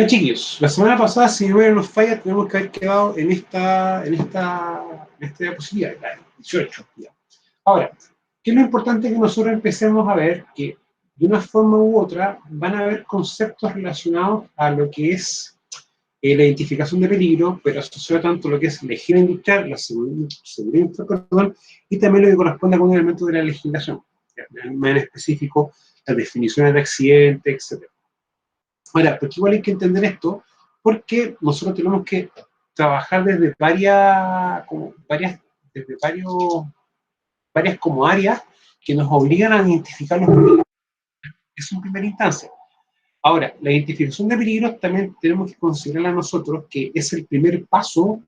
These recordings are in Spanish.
Chiquillos, la semana pasada, si no nos falla, tenemos que haber quedado en esta diapositiva, la 18. Ya. Ahora, ¿qué es lo importante que nosotros empecemos a ver? Que de una forma u otra van a haber conceptos relacionados a lo que es la identificación de peligro, pero asociado tanto lo que es la higiene industrial, la seguridad industrial, perdón, y también lo que corresponde con un elemento de la legislación, en específico, las definiciones de accidente, etc. Ahora, porque igual hay que entender esto, porque nosotros tenemos que trabajar desde varias como áreas que nos obligan a identificar los peligros. Es en primera instancia. Ahora, la identificación de peligros también tenemos que considerar a nosotros que es el primer paso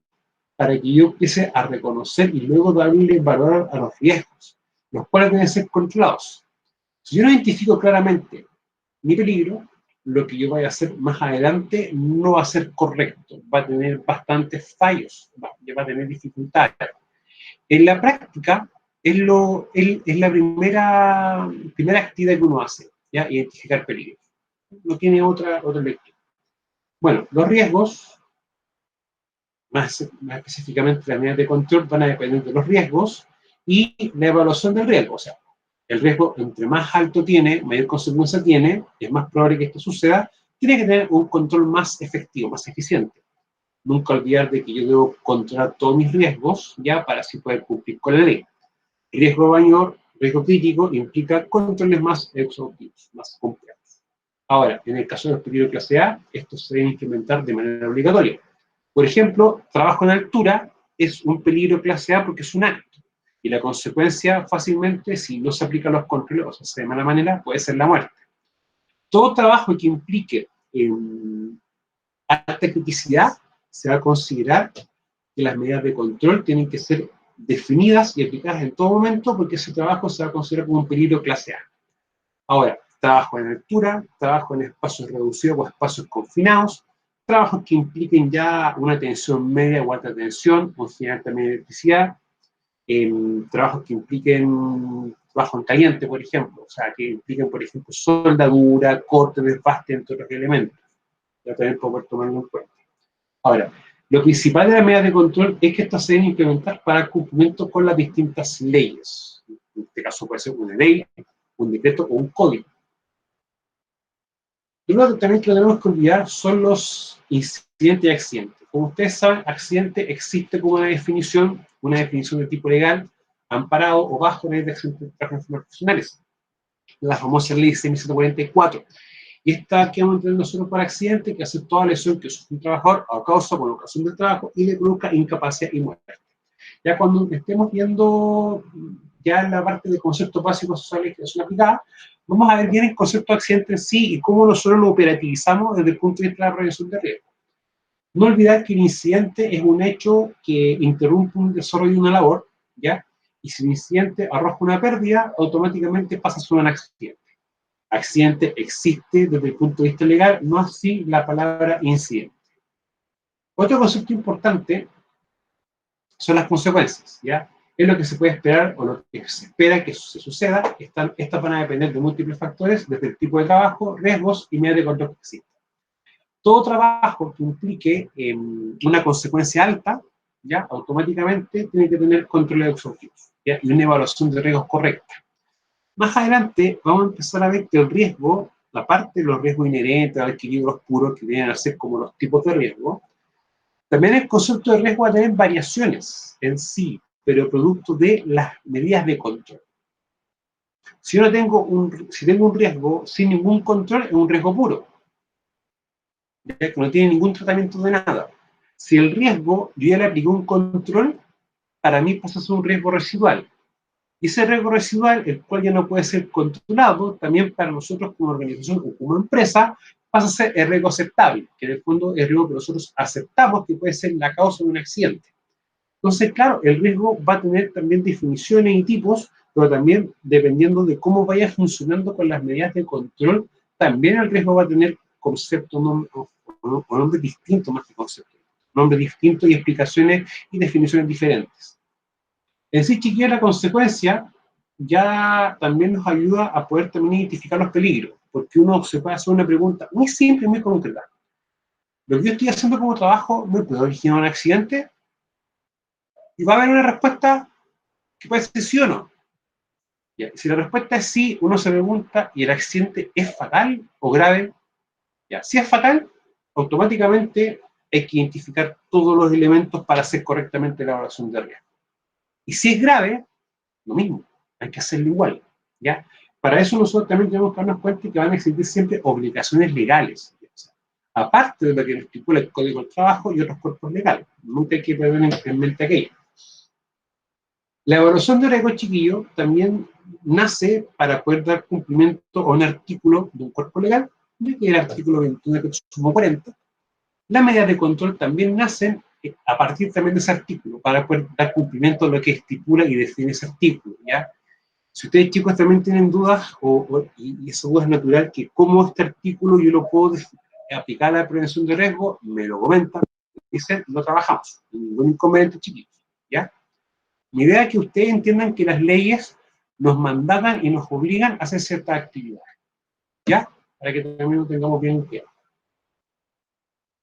para que yo empiece a reconocer y luego darle valor a los riesgos, los cuales deben ser controlados. Si yo no identifico claramente mi peligro, lo que yo vaya a hacer más adelante no va a ser correcto, va a tener bastantes fallos, va a tener dificultades. En la práctica, es la primera actividad que uno hace, ¿ya? Identificar peligros. No tiene otra lectura. Bueno, los riesgos, más específicamente las medidas de control, van a depender de los riesgos y la evaluación del riesgo. O sea, el riesgo, entre más alto tiene, mayor consecuencia tiene, es más probable que esto suceda, tiene que tener un control más efectivo, más eficiente. Nunca olvidar de que yo debo controlar todos mis riesgos, ya, para así poder cumplir con la ley. Riesgo mayor, riesgo crítico, implica controles más exhaustivos, más complejos. Ahora, en el caso de los peligros clase A, esto se debe implementar de manera obligatoria. Por ejemplo, trabajo en altura es un peligro clase A porque es un acto. Y la consecuencia fácilmente, si no se aplican los controles o se hace de mala manera, puede ser la muerte. Todo trabajo que implique alta criticidad se va a considerar que las medidas de control tienen que ser definidas y aplicadas en todo momento porque ese trabajo se va a considerar como un peligro clase A. Ahora, trabajo en altura, trabajo en espacios reducidos o espacios confinados, trabajos que impliquen ya una tensión media o alta tensión, con señal también de electricidad, trabajos que impliquen trabajo en caliente, por ejemplo, o sea, que impliquen, por ejemplo, soldadura, corte, desbaste, entre otros elementos. Ya también poder tomarlo en cuenta. Ahora, lo principal de las medidas de control es que estas se deben implementar para el cumplimiento con las distintas leyes. En este caso puede ser una ley, un decreto o un código. Y lo también que tenemos que olvidar son los incidentes y accidentes. Como ustedes saben, accidente existe como una definición de tipo legal, amparado o bajo la ley de accidentes de trabajo profesionales, la famosa ley 6144. Y esta que vamos a entender nosotros por accidente, que hace toda lesión que sufre un trabajador a causa o por ocasión del trabajo y le produzca incapacidad y muerte. Ya cuando estemos viendo ya en la parte de conceptos básicos sociales que son aplicadas, vamos a ver bien el concepto de accidente en sí y cómo nosotros lo operativizamos desde el punto de vista de la prevención de riesgo. No olvidar que el incidente es un hecho que interrumpe un desarrollo de una labor, ¿ya? Y si el incidente arroja una pérdida, automáticamente pasa a ser un accidente. Accidente existe desde el punto de vista legal, no así la palabra incidente. Otro concepto importante son las consecuencias, ¿ya? Es lo que se puede esperar o lo que se espera que se suceda. Estas van a depender de múltiples factores, desde el tipo de trabajo, riesgos y medidas de control que existen. Todo trabajo que implique una consecuencia alta, ¿ya? Automáticamente tiene que tener controles exhaustivos, ¿ya? Y una evaluación de riesgos correcta. Más adelante vamos a empezar a ver que el riesgo, aparte de los riesgos inherentes, adquiridos puros, que vienen a ser como los tipos de riesgo, también el concepto de riesgo va a tener variaciones en sí, pero producto de las medidas de control. Si yo tengo un riesgo sin ningún control, es un riesgo puro, ya que no tiene ningún tratamiento de nada. Si el riesgo, yo ya le apliqué un control, para mí pasa a ser un riesgo residual. Y ese riesgo residual, el cual ya no puede ser controlado, también para nosotros como organización o como empresa, pasa a ser el riesgo aceptable, que en el fondo es el riesgo que nosotros aceptamos que puede ser la causa de un accidente. Entonces, claro, el riesgo va a tener también definiciones y tipos, pero también dependiendo de cómo vaya funcionando con las medidas de control, también el riesgo va a tener conceptos o nombres distintos más que conceptos, nombres distintos y explicaciones y definiciones diferentes. En sí, chiquilla, la consecuencia ya también nos ayuda a poder también identificar los peligros, porque uno se puede hacer una pregunta muy simple y muy concreta. lo que yo estoy haciendo como trabajo me puede originar un accidente, y va a haber una respuesta que puede ser sí o no. Ya, si la respuesta es sí, uno se pregunta, ¿y el accidente es fatal o grave? Ya, si es fatal, automáticamente hay que identificar todos los elementos para hacer correctamente la evaluación de riesgo. Y si es grave, lo mismo, hay que hacerlo igual, ¿ya? Para eso nosotros también tenemos que darnos cuenta que van a existir siempre obligaciones legales, ¿ya? O sea, aparte de lo que nos estipula el Código del Trabajo y otros cuerpos legales. Nunca hay que tener en mente aquello. La evaluación de riesgo, chiquillo, también nace para poder dar cumplimiento a un artículo de un cuerpo legal, que es el artículo 21 del sumo 40. Las medidas de control también nacen a partir también de ese artículo, para poder dar cumplimiento a lo que estipula y define ese artículo, ¿ya? Si ustedes, chicos, también tienen dudas, y esa duda es natural, que cómo este artículo yo lo puedo aplicar a la prevención de riesgo, me lo comentan, dicen, lo trabajamos, ningún inconveniente, chiquillos, ¿ya? Mi idea es que ustedes entiendan que las leyes nos mandan y nos obligan a hacer ciertas actividades, ¿ya? Para que también lo tengamos bien claro.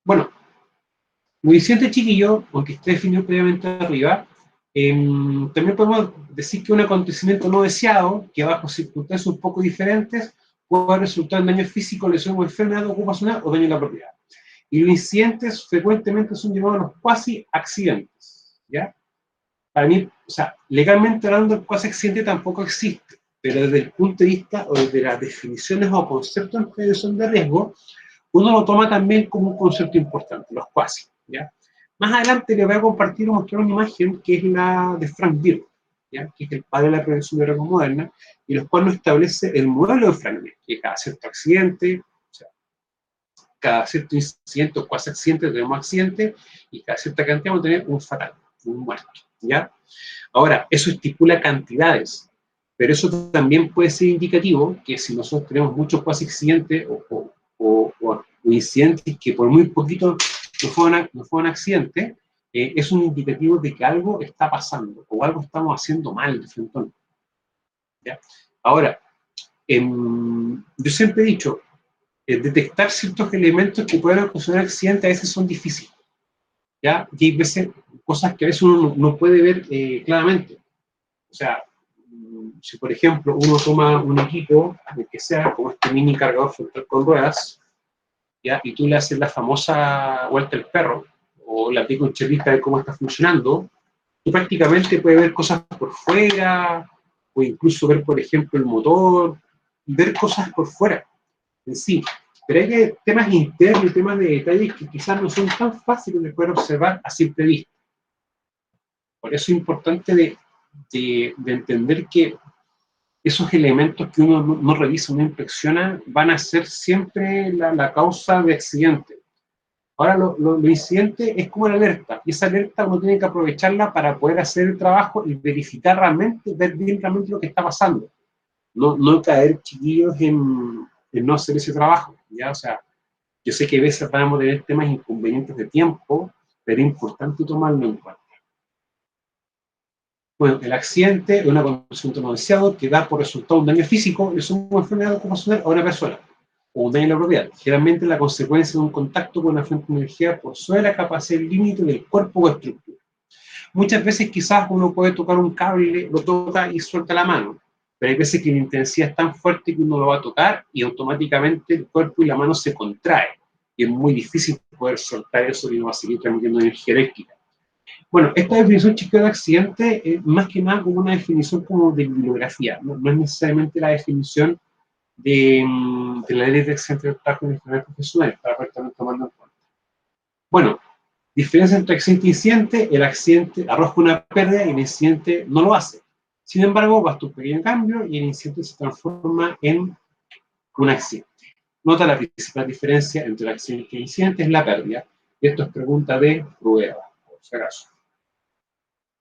Bueno, lo diciente, chiquillo, aunque esté definido previamente arriba, también podemos decir que un acontecimiento no deseado, que bajo circunstancias un poco diferentes, puede resultar en daño físico, lesión o enfermedad ocupacional o daño a la propiedad. Y los incidentes frecuentemente son llamados los cuasi accidentes, ¿ya? Para mí, o sea, legalmente hablando, el cuasi accidente tampoco existe, pero desde el punto de vista o desde las definiciones o conceptos en prevención de riesgo, uno lo toma también como un concepto importante, los cuasi, ¿ya? Más adelante les voy a compartir o mostrar una imagen que es la de Frank Bird, ¿ya? Que es el padre de la prevención de riesgo moderna, y los cuales nos establece el modelo de Frank Bird, que cada cierto accidente, o sea, cada cierto incidente o cuasi accidente tenemos accidente, y cada cierta cantidad vamos a tener un fatal, un muerto, ¿ya? Ahora, eso estipula cantidades, pero eso también puede ser indicativo que si nosotros tenemos muchos cuasi accidentes o incidentes que por muy poquito no fueron accidentes, es un indicativo de que algo está pasando o algo estamos haciendo mal de frente a nosotros, ¿ya? Ahora, yo siempre he dicho, detectar ciertos elementos que pueden ocasionar accidentes a veces son difíciles, ¿ya? Y hay veces, cosas que a veces uno no puede ver claramente. O sea, si por ejemplo uno toma un equipo, que sea como este mini cargador frontal con ruedas, ¿ya? Y tú le haces la famosa vuelta al perro, o la pico un checklist de cómo está funcionando, tú prácticamente puedes ver cosas por fuera, o incluso ver, por ejemplo, el motor, ver cosas por fuera en sí. Pero hay temas internos y temas de detalles que quizás no son tan fáciles de poder observar a simple vista. Por eso es importante de entender que esos elementos que uno no revisa, no inspecciona, van a ser siempre la causa de accidentes. Ahora, lo incidente es como la alerta, y esa alerta uno tiene que aprovecharla para poder hacer el trabajo y verificar realmente, ver bien realmente lo que está pasando. No caer, chiquillos, en no hacer ese trabajo, ¿ya? O sea, yo sé que a veces vamos a tener temas inconvenientes de tiempo, pero es importante tomarlo en cuenta. Bueno, el accidente es un acontecimiento no deseado que da por resultado un daño físico, es una enfermedad ocupacional a una persona, o un daño a la propiedad. Generalmente la consecuencia de un contacto con una fuente de energía por sobre la capacidad límite del cuerpo o estructura. Muchas veces quizás uno puede tocar un cable, lo toca y suelta la mano, pero hay veces que la intensidad es tan fuerte que uno lo va a tocar y automáticamente el cuerpo y la mano se contraen. Y es muy difícil poder soltar eso y no va a seguir transmitiendo energía eléctrica. Bueno, esta definición chica de accidente es más que nada como una definición como de bibliografía, no es necesariamente la definición de la ley de accidentes de trabajo en enfermedades profesionales, para poder también tomarlo en cuenta. Bueno, diferencia entre accidente e incidente: el accidente arroja una pérdida y el incidente no lo hace. Sin embargo, basta un pequeño cambio y el incidente se transforma en un accidente. Nota la principal diferencia entre el accidente y el incidente es la pérdida. Esto es pregunta de prueba, por si acaso.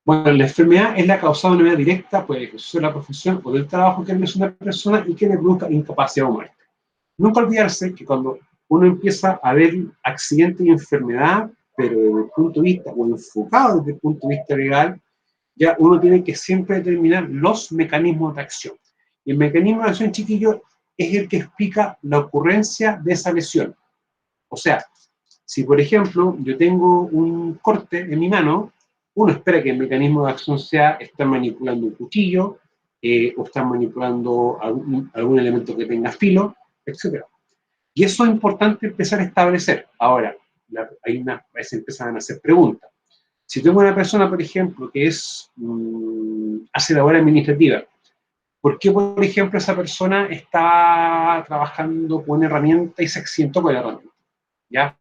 Bueno, la enfermedad es la causada de una manera directa por el ejercicio de la profesión o del trabajo que realiza una persona y que le produzca incapacidad o muerte. Nunca olvidarse que cuando uno empieza a ver accidente y enfermedad, pero desde el punto de vista, o enfocado desde el punto de vista legal, ya uno tiene que siempre determinar los mecanismos de acción. Y el mecanismo de acción, chiquillo, es el que explica la ocurrencia de esa lesión. O sea, Si, por ejemplo, yo tengo un corte en mi mano, uno espera que el mecanismo de acción sea estar manipulando un cuchillo, o estar manipulando algún elemento que tenga filo, etc. Y eso es importante empezar a establecer. Ahora, a veces empiezan a hacer preguntas. Si tengo una persona, por ejemplo, que hace labor administrativa, ¿por qué, por ejemplo, esa persona está trabajando con una herramienta y se accidentó con la herramienta? ¿Ya?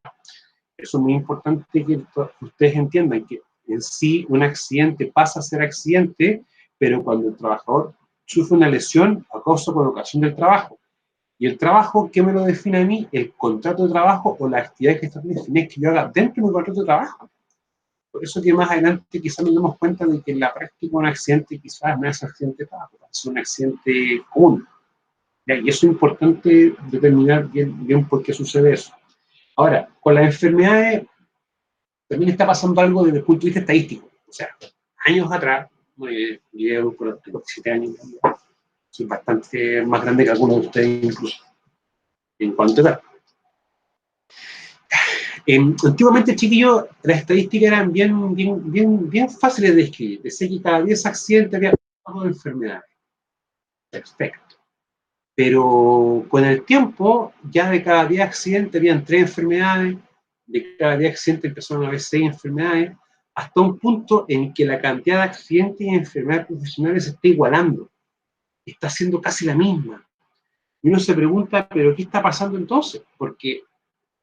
Eso es muy importante que ustedes entiendan que en sí un accidente pasa a ser accidente, pero cuando el trabajador sufre una lesión a causa o por ocasión del trabajo. Y el trabajo, ¿qué me lo define a mí? El contrato de trabajo o la actividad que está definida que yo haga dentro de mi contrato de trabajo. Por eso que más adelante quizás nos demos cuenta de que en la práctica un accidente quizás no es un accidente de trabajo, es un accidente común. ¿Ya? Y eso es importante determinar bien por qué sucede eso. Ahora, con las enfermedades también está pasando algo desde el punto de vista estadístico. O sea, años atrás, llevo por 7 años, soy bastante más grande que algunos de ustedes incluso, en cuanto a edad. Antiguamente, chiquillos, las estadísticas eran bien fáciles de describir. Decía que cada 10 accidentes había algo de enfermedades. Perfecto. Pero con el tiempo, ya de cada 10 accidentes habían 3 enfermedades, de cada 10 accidentes empezaron a haber 6 enfermedades, hasta un punto en que la cantidad de accidentes y enfermedades profesionales se está igualando. Está siendo casi la misma. Y uno se pregunta, ¿pero qué está pasando entonces? Porque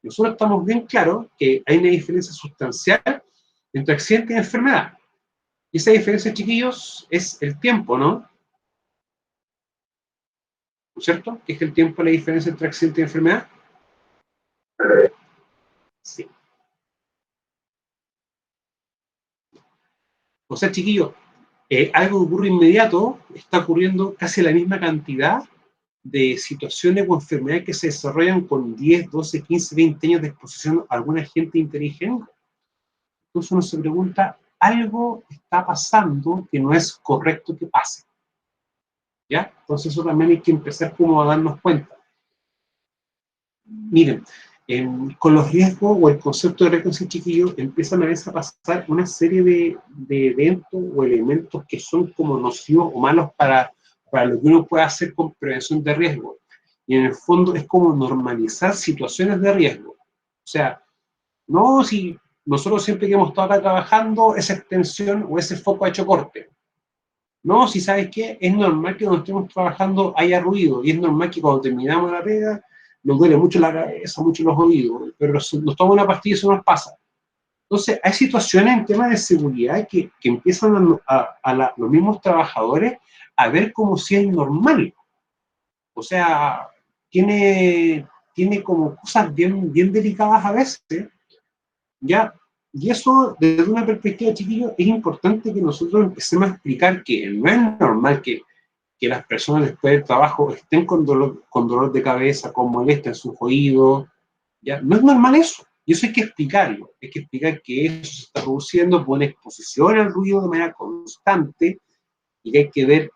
nosotros estamos bien claros que hay una diferencia sustancial entre accidente y enfermedad. Y esa diferencia, chiquillos, es el tiempo, ¿no? ¿No es cierto? ¿Qué es el tiempo la diferencia entre accidente y enfermedad? Sí. O sea, chiquillos, algo que ocurre inmediato, está ocurriendo casi la misma cantidad de situaciones o enfermedades que se desarrollan con 10, 12, 15, 20 años de exposición a algún agente inteligente. Entonces uno se pregunta, algo está pasando que no es correcto que pase. ¿Ya? Entonces eso también hay que empezar como a darnos cuenta. Miren, con los riesgos o el concepto de riesgos en chiquillos empiezan a veces a pasar una serie de eventos o elementos que son como nocivos o malos para lo que uno puede hacer con prevención de riesgo. Y en el fondo es como normalizar situaciones de riesgo. O sea, no si nosotros siempre que hemos estado acá trabajando, esa extensión o ese foco ha hecho corte. No, si sabes qué, es normal que cuando estemos trabajando haya ruido, y es normal que cuando terminamos la pega nos duele mucho la cabeza, mucho los oídos, pero si nos toma una pastilla eso nos pasa. Entonces, hay situaciones en temas de seguridad que empiezan los mismos trabajadores a ver como si es normal. O sea, tiene como cosas bien delicadas a veces, ¿ya? Y eso, desde una perspectiva, chiquillo, es importante que nosotros empecemos a explicar que no es normal que las personas después del trabajo estén con dolor de cabeza, con molestia en sus oídos, ¿ya? No es normal eso. Y eso hay que explicarlo. Hay que explicar que eso se está produciendo por una exposición al ruido de manera constante y que hay que ver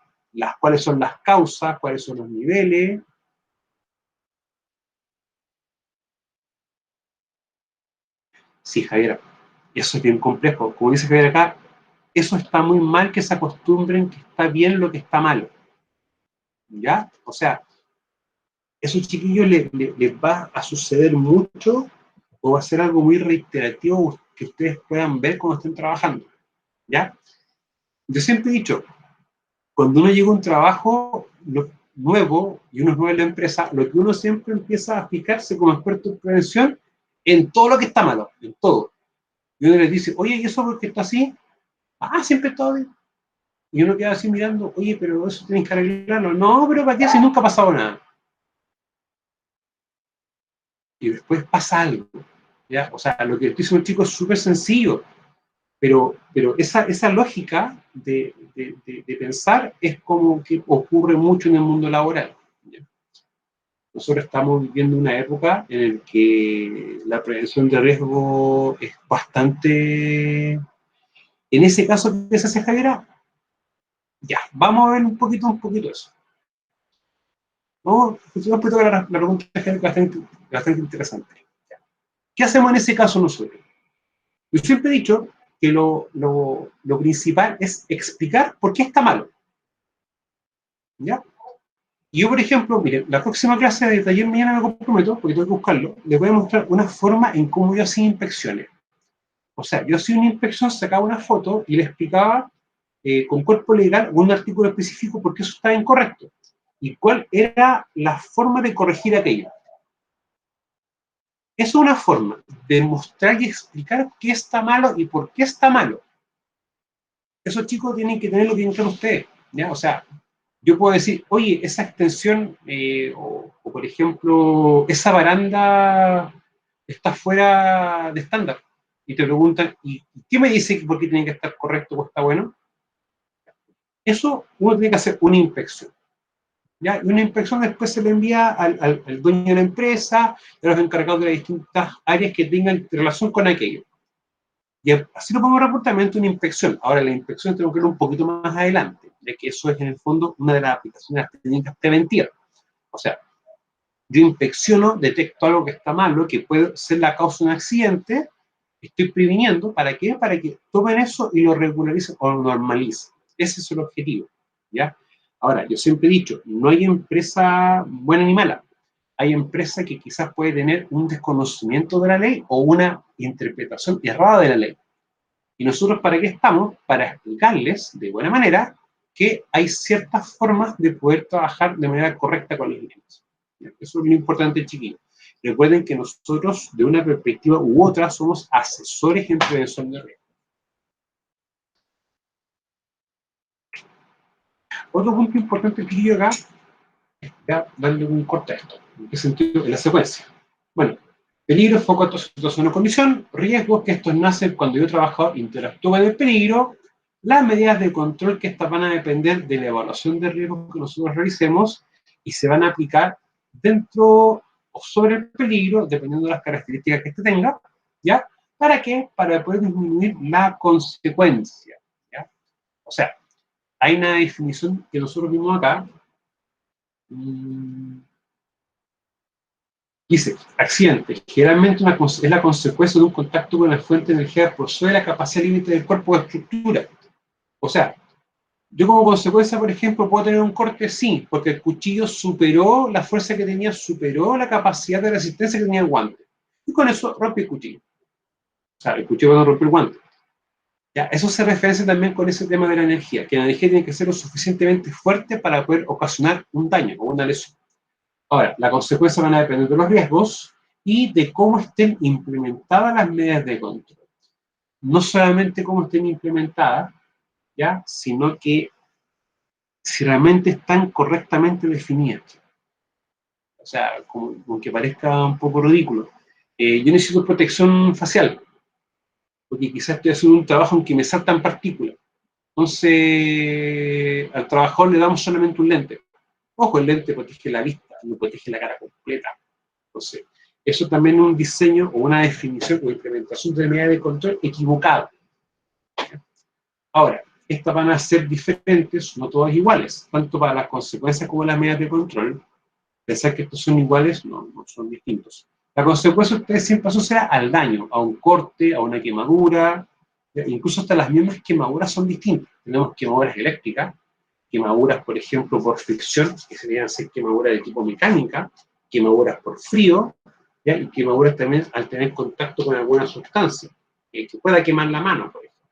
cuáles son las causas, cuáles son los niveles. Sí, Javier, eso es bien complejo. Como dice Javier acá, eso está muy mal que se acostumbren que está bien lo que está malo. ¿Ya? O sea, esos chiquillos les va a suceder mucho o va a ser algo muy reiterativo que ustedes puedan ver cuando estén trabajando. ¿Ya? Yo siempre he dicho, cuando uno llega a un trabajo nuevo y uno es nuevo en la empresa, lo que uno siempre empieza a fijarse como experto en prevención en todo lo que está malo, en todo. Y uno les dice, oye, ¿y eso por qué está así? Ah, siempre está bien. Y uno queda así mirando, oye, pero eso tienes que arreglarlo. No, pero ¿para qué si nunca ha pasado nada? Y después pasa algo. ¿Ya? O sea, lo que estoy diciendo, chicos, es súper sencillo, pero esa lógica de pensar es como que ocurre mucho en el mundo laboral. ¿Ya? Nosotros estamos viviendo una época en la que la prevención de riesgo es bastante... En ese caso que se hace, Javiera, ya, vamos a ver un poquito eso. No, la pregunta es bastante interesante. ¿Qué hacemos en ese caso nosotros? Yo siempre he dicho que lo principal es explicar por qué está malo. ¿Ya? Y yo, por ejemplo, mire, la próxima clase de taller mañana me comprometo, porque tengo que buscarlo, les voy a mostrar una forma en cómo yo hacía inspecciones. O sea, yo hacía una inspección, sacaba una foto y le explicaba con cuerpo legal o un artículo específico por qué eso estaba incorrecto y cuál era la forma de corregir aquello. Eso es una forma de mostrar y explicar qué está malo y por qué está malo. Esos chicos tienen que tenerlo bien claro ustedes, ¿ya? O sea, yo puedo decir, oye, esa extensión, o por ejemplo, esa baranda está fuera de estándar. Y te preguntan, ¿y qué me dice por qué tiene que estar correcto o está bueno? Eso uno tiene que hacer una inspección. ¿Ya? Y una inspección después se le envía al dueño de la empresa, a los encargados de las distintas áreas que tengan relación con aquello. Y así lo pongo reportamiento, una inspección. Ahora, la inspección tengo que ver un poquito más adelante, ya que eso es en el fondo una de las aplicaciones de las técnicas preventivas. O sea, yo inspecciono, detecto algo que está malo, que puede ser la causa de un accidente, estoy previniendo, ¿para qué? Para que tomen eso y lo regularicen o lo normalicen. Ese es el objetivo, ¿ya? Ahora, yo siempre he dicho, no hay empresa buena ni mala. Hay empresa que quizás puede tener un desconocimiento de la ley o una interpretación errada de la ley. Y nosotros, ¿para qué estamos? Para explicarles de buena manera que hay ciertas formas de poder trabajar de manera correcta con los clientes. Eso es lo importante, chiquillos. Recuerden que nosotros, de una perspectiva u otra, somos asesores en prevención de riesgo. Otro punto importante, chiquillo, acá, es darle un corte a esto. ¿En qué sentido? En la secuencia. Bueno, peligro, foco, actuación, situación o condición, riesgos, que estos nacen cuando yo trabajador interactúo en el peligro, las medidas de control, que estas van a depender de la evaluación de riesgos que nosotros realicemos y se van a aplicar dentro o sobre el peligro, dependiendo de las características que este tenga, ¿ya? ¿Para qué? Para poder disminuir la consecuencia, ¿ya? O sea, hay una definición que nosotros vimos acá. Dice, accidente, generalmente es la consecuencia de un contacto con la fuente de energía por sobre la capacidad límite del cuerpo de estructura. O sea, yo como consecuencia, por ejemplo, puedo tener un corte, sí, porque el cuchillo superó la fuerza que tenía, superó la capacidad de resistencia que tenía el guante. Y con eso rompe el cuchillo. O sea, el cuchillo no rompe el guante. Ya, eso se referencia también con ese tema de la energía, que la energía tiene que ser lo suficientemente fuerte para poder ocasionar un daño o una lesión. Ahora, la consecuencia van a depender de los riesgos y de cómo estén implementadas las medidas de control. No solamente cómo estén implementadas, ¿ya? Sino que si realmente están correctamente definidas. O sea, aunque parezca un poco ridículo. Yo necesito protección facial, porque quizás estoy haciendo un trabajo en que me saltan partículas. Entonces, al trabajador le damos solamente un lente. Ojo, el lente protege la vista, no protege la cara completa. Entonces, eso también es un diseño o una definición o implementación de medida de control equivocada. Ahora, estas van a ser diferentes, no todas iguales, tanto para las consecuencias como las medidas de control. Pensar que estos son iguales, no son distintos. La consecuencia ustedes siempre asocia al daño, a un corte, a una quemadura, incluso hasta las mismas quemaduras son distintas. Tenemos quemaduras eléctricas, quemaduras, por ejemplo, por fricción, que serían ser quemaduras de tipo mecánica, quemaduras por frío, ¿ya? Y quemaduras también al tener contacto con alguna sustancia, que pueda quemar la mano, por ejemplo.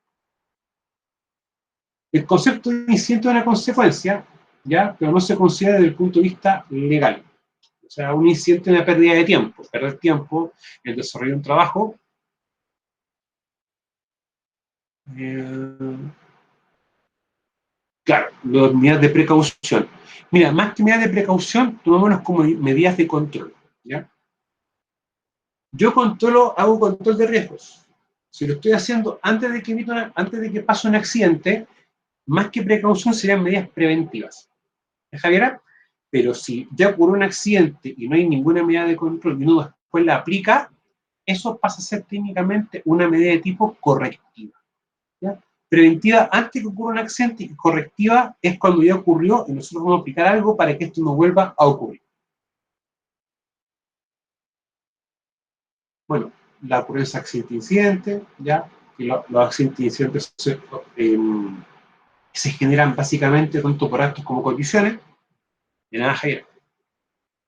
El concepto de incidente es una consecuencia, ¿ya? Pero no se considera desde el punto de vista legal. O sea, un incidente es una pérdida de tiempo, perder tiempo en el desarrollo de un trabajo. Claro, las medidas de precaución. Mira, más que medidas de precaución, tomémonos como medidas de control, ¿ya? Yo hago control de riesgos. Si lo estoy haciendo antes de que pase un accidente, más que precaución serían medidas preventivas. ¿Es, Javiera? Pero si ya ocurrió un accidente y no hay ninguna medida de control y uno después la aplica, eso pasa a ser técnicamente una medida de tipo correctiva, ¿ya? Preventiva antes que ocurra un accidente y correctiva es cuando ya ocurrió y nosotros vamos a aplicar algo para que esto no vuelva a ocurrir. Bueno, la ocurrencia de accidente-incidente, ¿ya? Y los accidentes-incidentes se generan básicamente tanto por actos como condiciones. De nada, Javier.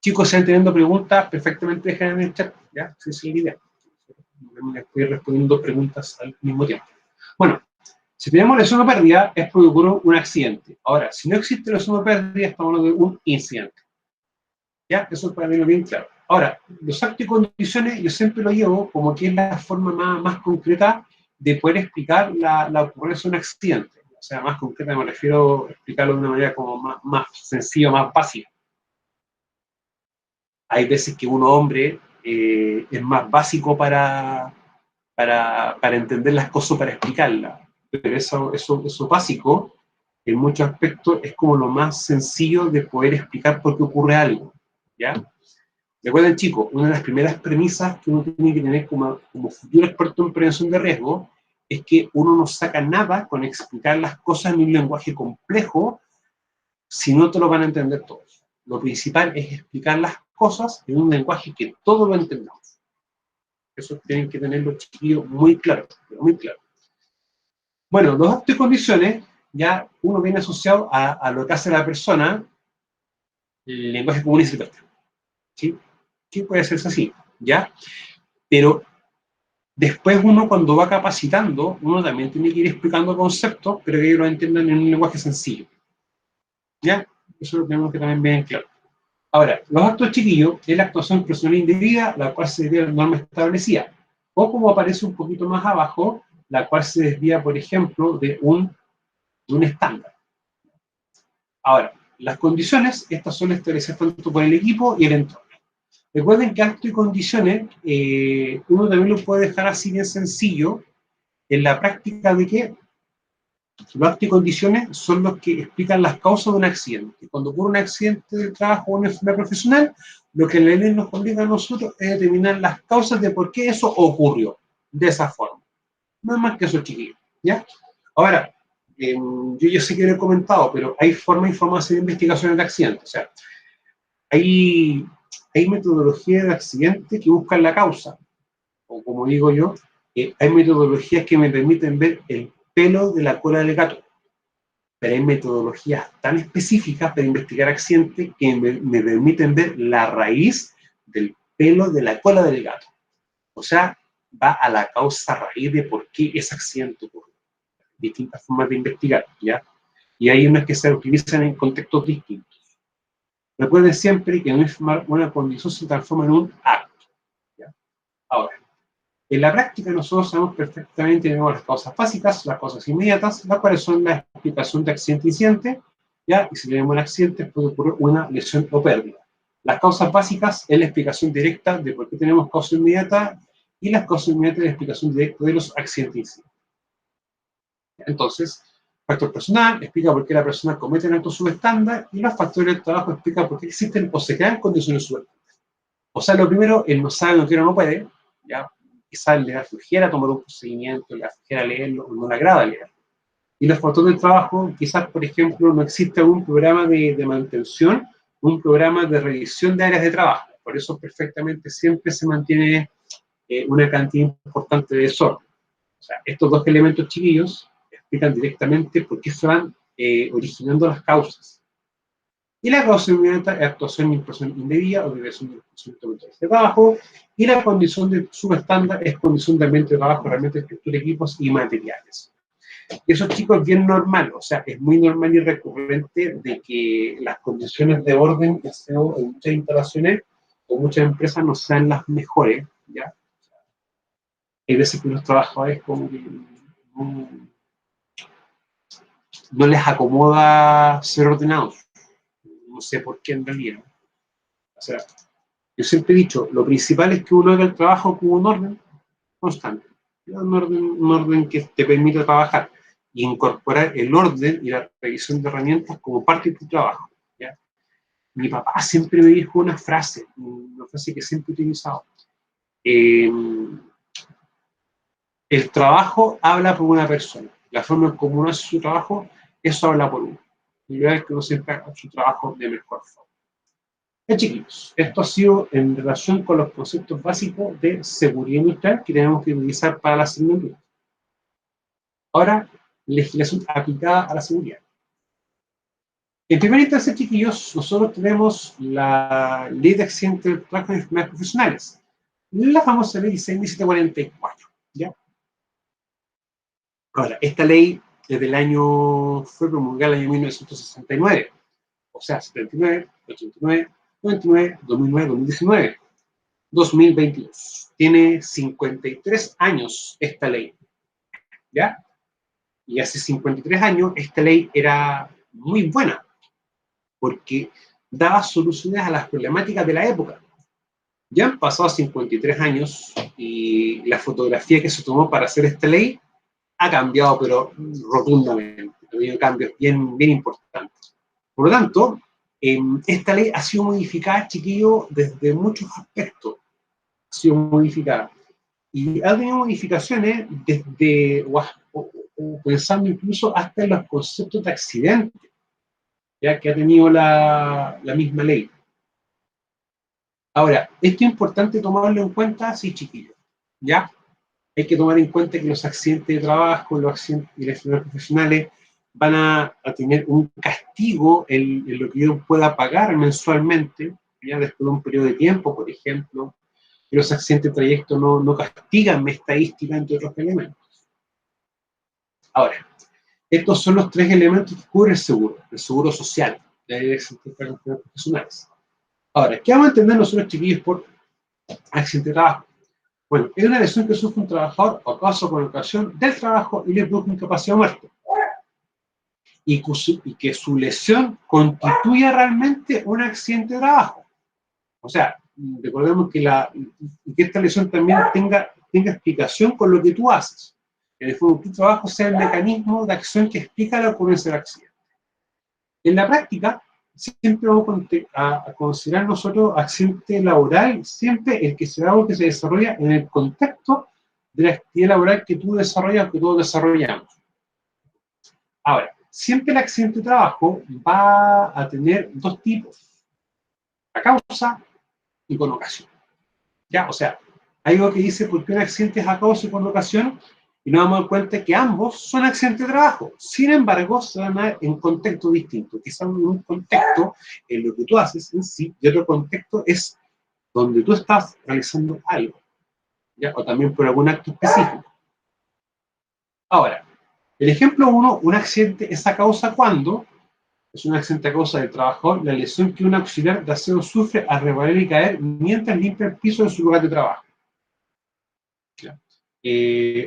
Chicos, si están teniendo preguntas, perfectamente dejan en el chat, ¿ya? Sí, sí, la idea. Estoy respondiendo preguntas al mismo tiempo. Bueno, si tenemos lesión o pérdida, es porque ocurrió un accidente. Ahora, si no existe lesión o pérdida, estamos hablando de un incidente. ¿Ya? Eso es para mí lo bien claro. Ahora, los actos y condiciones yo siempre lo llevo como que es la forma más concreta de poder explicar la ocurrencia de un accidente. O sea, más concreta me refiero a explicarlo de una manera como más sencilla, más básica. Hay veces que un hombre es más básico para entender las cosas, para explicarlas. Pero eso básico, en muchos aspectos, es como lo más sencillo de poder explicar por qué ocurre algo. ¿Ya? Recuerden, chicos, una de las primeras premisas que uno tiene que tener como futuro experto en prevención de riesgo es que uno no saca nada con explicar las cosas en un lenguaje complejo si no te lo van a entender todos. Lo principal es explicar las cosas en un lenguaje que todos lo entendamos. Eso tienen que tenerlo, chiquillos, muy claro, muy claro. Bueno, los actos y condiciones, ya uno viene asociado a lo que hace la persona, el lenguaje común y silvestre. ¿Sí? Que puede ser así, ¿ya? Pero después uno cuando va capacitando, uno también tiene que ir explicando conceptos, pero que ellos lo entiendan en un lenguaje sencillo. ¿Ya? Eso lo tenemos que también ver claro. Ahora, los actos chiquillos es la actuación personal indebida, la cual se desvía de la norma establecida. O como aparece un poquito más abajo, la cual se desvía, por ejemplo, de un estándar. Ahora, las condiciones, estas son establecidas tanto por el equipo y el entorno. Recuerden que actos y condiciones, uno también lo puede dejar así bien sencillo, en la práctica de que los actos y condiciones son los que explican las causas de un accidente. Cuando ocurre un accidente de trabajo o una enfermedad profesional, lo que la ley nos obliga a nosotros es determinar las causas de por qué eso ocurrió de esa forma. No es más que eso, chiquillos. ¿Ya? Ahora, yo sé que lo he comentado, pero hay formas y formas de hacer investigaciones de accidentes. O sea, hay metodologías de accidentes que buscan la causa, o como digo yo, hay metodologías que me permiten ver el pelo de la cola del gato, pero hay metodologías tan específicas para investigar accidentes que me permiten ver la raíz del pelo de la cola del gato. O sea, va a la causa raíz de por qué ese accidente ocurrió. Distintas formas de investigar, ¿ya? Y hay unas que se utilizan en contextos distintos. Recuerden siempre que no informar una condición se transforma en un acto, ¿ya? Ahora, en la práctica nosotros sabemos perfectamente, tenemos las causas básicas, las causas inmediatas, las cuales son la explicación de accidente-incidente, ¿ya? Y si tenemos un accidente puede ocurrir una lesión o pérdida. Las causas básicas es la explicación directa de por qué tenemos causa inmediata y las causas inmediatas es la explicación directa de los accidentes-incidentes. Entonces, factor personal explica por qué la persona comete un acto subestándar y los factores del trabajo explican por qué existen o se crean condiciones subestándar. O sea, lo primero, él no sabe, no quiere o no puede, ¿ya? Quizás le da flojera tomar un procedimiento, le da flojera leerlo, o no le agrada leerlo. Y los factores del trabajo, quizás, por ejemplo, no existe algún programa de mantención, un programa de revisión de áreas de trabajo. Por eso perfectamente siempre se mantiene una cantidad importante de desorden. O sea, estos dos elementos chiquillos explican directamente por qué se van originando las causas. Y la causa inmediata es actuación e impresión indebida o desviación del procedimiento de trabajo. Y la condición de subestándar es condición de ambiente de trabajo, herramientas, estructura, equipos y materiales. Eso, chicos, es bien normal. O sea, es muy normal y recurrente de que las condiciones de orden que se en muchas instalaciones o muchas empresas no sean las mejores, ¿ya? Hay veces que los trabajadores como que no les acomoda ser ordenados. No sé por qué en realidad. O sea, yo siempre he dicho, lo principal es que uno haga el trabajo con un orden constante. Un orden que te permita trabajar y incorporar el orden y la revisión de herramientas como parte de tu trabajo, ¿ya? Mi papá siempre me dijo una frase que siempre he utilizado. El trabajo habla por una persona. La forma en cómo uno hace su trabajo, eso habla por uno. La idea es que uno siempre haga su trabajo de mejor forma. Ya, chiquillos, esto ha sido en relación con los conceptos básicos de seguridad industrial que tenemos que utilizar para la asignatura. Ahora, legislación aplicada a la seguridad. En primera instancia, chiquillos, nosotros tenemos la Ley de Accidentes de Trabajo y Enfermedades Profesionales, la famosa Ley 1744, ¿ya? Ahora, esta ley es del año, fue promulgada en el año 1969, o sea, 79, 89, 99, 2009, 2019, 2022. Tiene 53 años esta ley, ¿ya? Y hace 53 años esta ley era muy buena, porque daba soluciones a las problemáticas de la época. Ya han pasado 53 años y la fotografía que se tomó para hacer esta ley ha cambiado, pero rotundamente. Ha habido cambios bien, bien importantes. Por lo tanto, esta ley ha sido modificada, chiquillo, desde muchos aspectos. Ha sido modificada. Y ha tenido modificaciones desde, o pensando incluso hasta en los conceptos de accidente, ya que ha tenido la misma ley. Ahora, esto es importante tomarlo en cuenta, sí, chiquillos, ¿ya? Hay que tomar en cuenta que los accidentes de trabajo, los accidentes y las enfermedades profesionales van a tener un castigo en lo que yo pueda pagar mensualmente, ya después de un periodo de tiempo, por ejemplo, y los accidentes de trayecto no castigan mi estadística, entre otros elementos. Ahora, estos son los tres elementos que cubre el seguro social, la ley de accidentes de enfermedades profesionales. Ahora, ¿qué vamos a entender nosotros, chiquillos, por accidente de trabajo? Bueno, es una lesión que sufre un trabajador a causa o con ocasión del trabajo y le produce incapacidad o muerte. Y que su lesión constituya realmente un accidente de trabajo. O sea, recordemos que esta lesión también tenga explicación con lo que tú haces. En el fondo, tu trabajo sea el mecanismo de acción que explica la ocurrencia del accidente. En la práctica, siempre vamos a considerar nosotros accidente laboral, siempre el que se da o que se desarrolla en el contexto de la actividad laboral que tú desarrollas o que todos desarrollamos. Ahora, siempre el accidente de trabajo va a tener dos tipos, a causa y con ocasión. ¿Ya? O sea, hay algo que dice por qué un accidente es a causa y con ocasión, y nos damos cuenta que ambos son accidentes de trabajo. Sin embargo, se van a dar en contextos distintos. Quizás en un contexto en lo que tú haces en sí, y otro contexto es donde tú estás realizando algo, ¿ya? O también por algún acto específico. Ahora, el ejemplo 1, un accidente es a causa cuando es un accidente a causa del trabajador, la lesión que un auxiliar de aseo sufre al resbalar y caer mientras limpia el piso de su lugar de trabajo.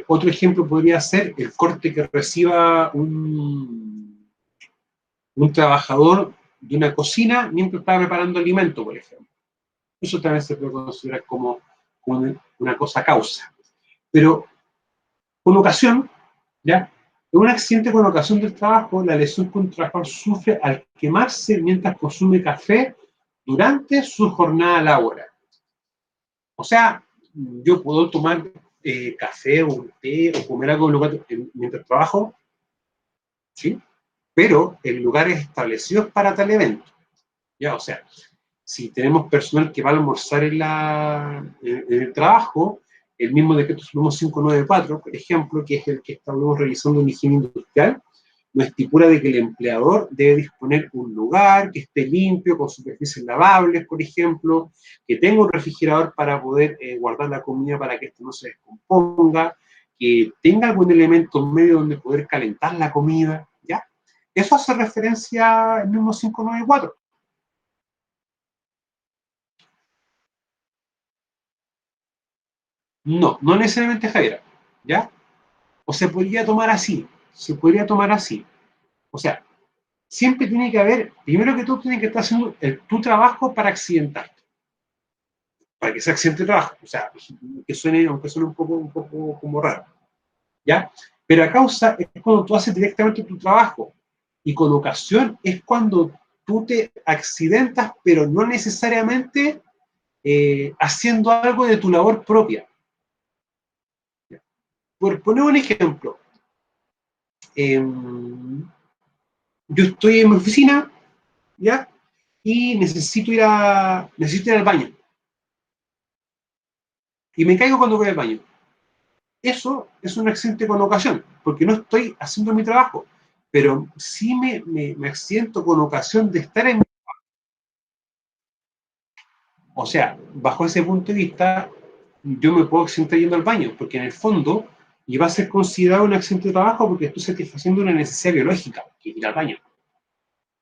Otro ejemplo podría ser el corte que reciba un trabajador de una cocina mientras está preparando alimento, por ejemplo. Eso también se puede considerar como una cosa causa. Pero con ocasión, ¿ya? En un accidente con ocasión del trabajo, la lesión que un trabajador sufre al quemarse mientras consume café durante su jornada laboral. O sea, yo puedo tomar café o un té o comer algo mientras trabajo, ¿sí? Pero en lugares establecidos para tal evento. ¿Ya? O sea, si tenemos personal que va a almorzar en el trabajo, el mismo decreto Supremo 594, por ejemplo, que es el que estamos realizando en higiene industrial, nos estipula de que el empleador debe disponer un lugar que esté limpio, con superficies lavables, por ejemplo, que tenga un refrigerador para poder guardar la comida para que esto no se descomponga, que tenga algún elemento medio donde poder calentar la comida, ¿ya? Eso hace referencia al mismo 594. No, no necesariamente Javiera, ¿ya? O se podría tomar así, se podría tomar así. O sea, siempre tiene que haber, primero que todo, tiene que estar haciendo tu trabajo para accidentarte, para que sea accidente de trabajo. O sea, que suene, aunque suene un poco como raro, ¿ya? Pero a causa es cuando tú haces directamente tu trabajo. Y con ocasión es cuando tú te accidentas, pero no necesariamente haciendo algo de tu labor propia. Por poner un ejemplo, yo estoy en mi oficina, ¿ya? y necesito ir al baño. Y me caigo cuando voy al baño. Eso es un accidente con ocasión, porque no estoy haciendo mi trabajo, pero sí me accidento con ocasión de estar en... O sea, bajo ese punto de vista, yo me puedo accidentar yendo al baño, porque en el fondo y va a ser considerado un accidente de trabajo porque estoy satisfaciendo una necesidad biológica, que es ir al baño.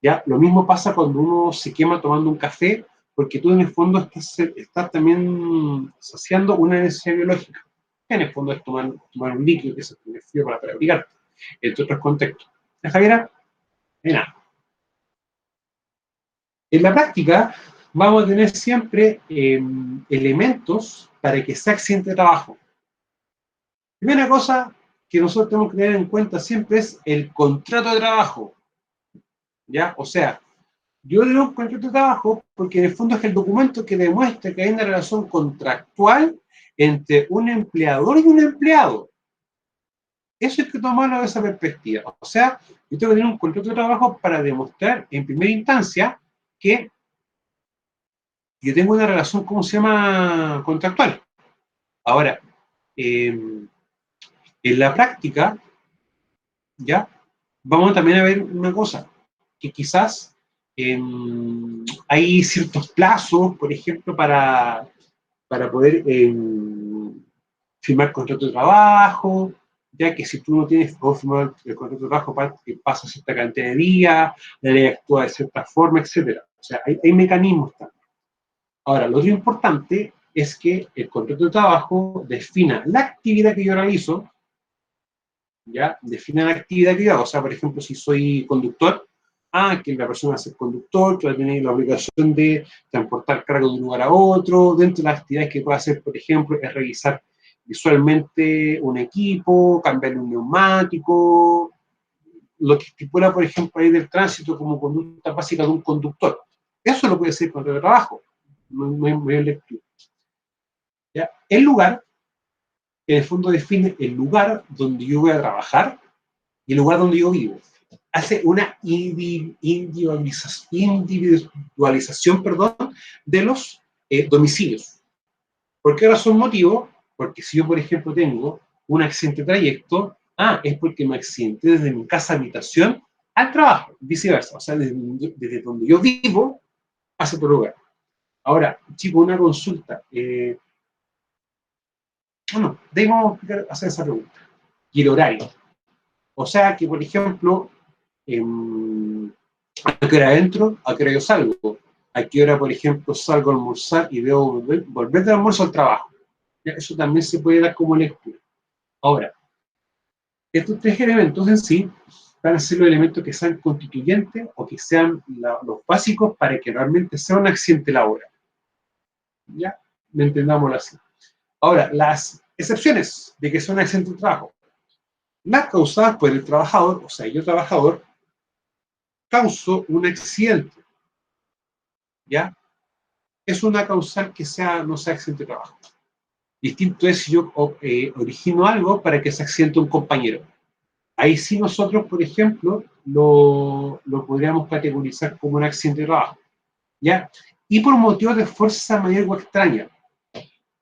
¿Ya? Lo mismo pasa cuando uno se quema tomando un café, porque tú en el fondo estás también saciando una necesidad biológica. En el fondo es tomar un líquido que se refiere para abrigarte, entre otros contextos. ¿Ya, Javiera? Nada. En la práctica vamos a tener siempre elementos para que sea accidente de trabajo. Primera cosa que nosotros tenemos que tener en cuenta siempre es el contrato de trabajo. ¿Ya? O sea, yo digo un contrato de trabajo porque en el fondo es el documento que demuestra que hay una relación contractual entre un empleador y un empleado. Eso hay que tomarlo de esa perspectiva. O sea, yo tengo que tener un contrato de trabajo para demostrar en primera instancia que yo tengo una relación, ¿cómo se llama?, contractual. Ahora, en la práctica, ¿ya? Vamos también a ver una cosa, que quizás hay ciertos plazos, por ejemplo, para poder firmar contrato de trabajo, ya que si tú no tienes cómo firmar el contrato de trabajo, pasa cierta cantidad de días, la ley actúa de cierta forma, etcétera. O sea, hay mecanismos también. Ahora, lo otro importante es que el contrato de trabajo defina la actividad que yo realizo, ¿ya? Define la actividad que yo hago. O sea, por ejemplo, si soy conductor, que la persona va a ser conductor, que va a tener la obligación de transportar carga de un lugar a otro. Dentro de las actividades que puede hacer, por ejemplo, es revisar visualmente un equipo, cambiar un neumático, lo que estipula, por ejemplo, ahí del tránsito como conducta básica de un conductor. Eso lo puede ser contrato de trabajo. No hay mayor lectura. ¿Ya? El lugar, en el fondo, define el lugar donde yo voy a trabajar y el lugar donde yo vivo. Hace una individualización, perdón, de los domicilios. ¿Por qué razón motivo? Porque si yo, por ejemplo, tengo un accidente de trayecto, es porque me accidenté desde mi casa habitación al trabajo, viceversa. O sea, desde donde yo vivo hacia otro lugar. Ahora, chicos, una consulta. Bueno, debemos hacer esa pregunta. Y el horario. O sea, que, por ejemplo, a qué hora entro, a qué hora yo salgo, a qué hora, por ejemplo, salgo a almorzar y debo volver del almuerzo al trabajo. ¿Ya? Eso también se puede dar como lectura. Ahora, estos tres elementos en sí van a ser los elementos que sean constituyentes o que sean los básicos para que realmente sea un accidente laboral. ¿Ya? Entendámoslo así. Ahora, las excepciones de que sea un accidente de trabajo, las causadas por el trabajador, o sea, yo trabajador, causo un accidente, ¿ya? Es una causal que no sea accidente de trabajo. Distinto es si yo origino algo para que se accidente un compañero. Ahí sí nosotros, por ejemplo, lo podríamos categorizar como un accidente de trabajo, ¿ya? Y por motivos de fuerza mayor o extraña.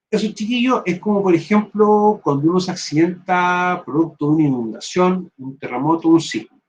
Eso, chiquillo, es como, por ejemplo, cuando uno se accidenta producto de una inundación, un terremoto, un sismo,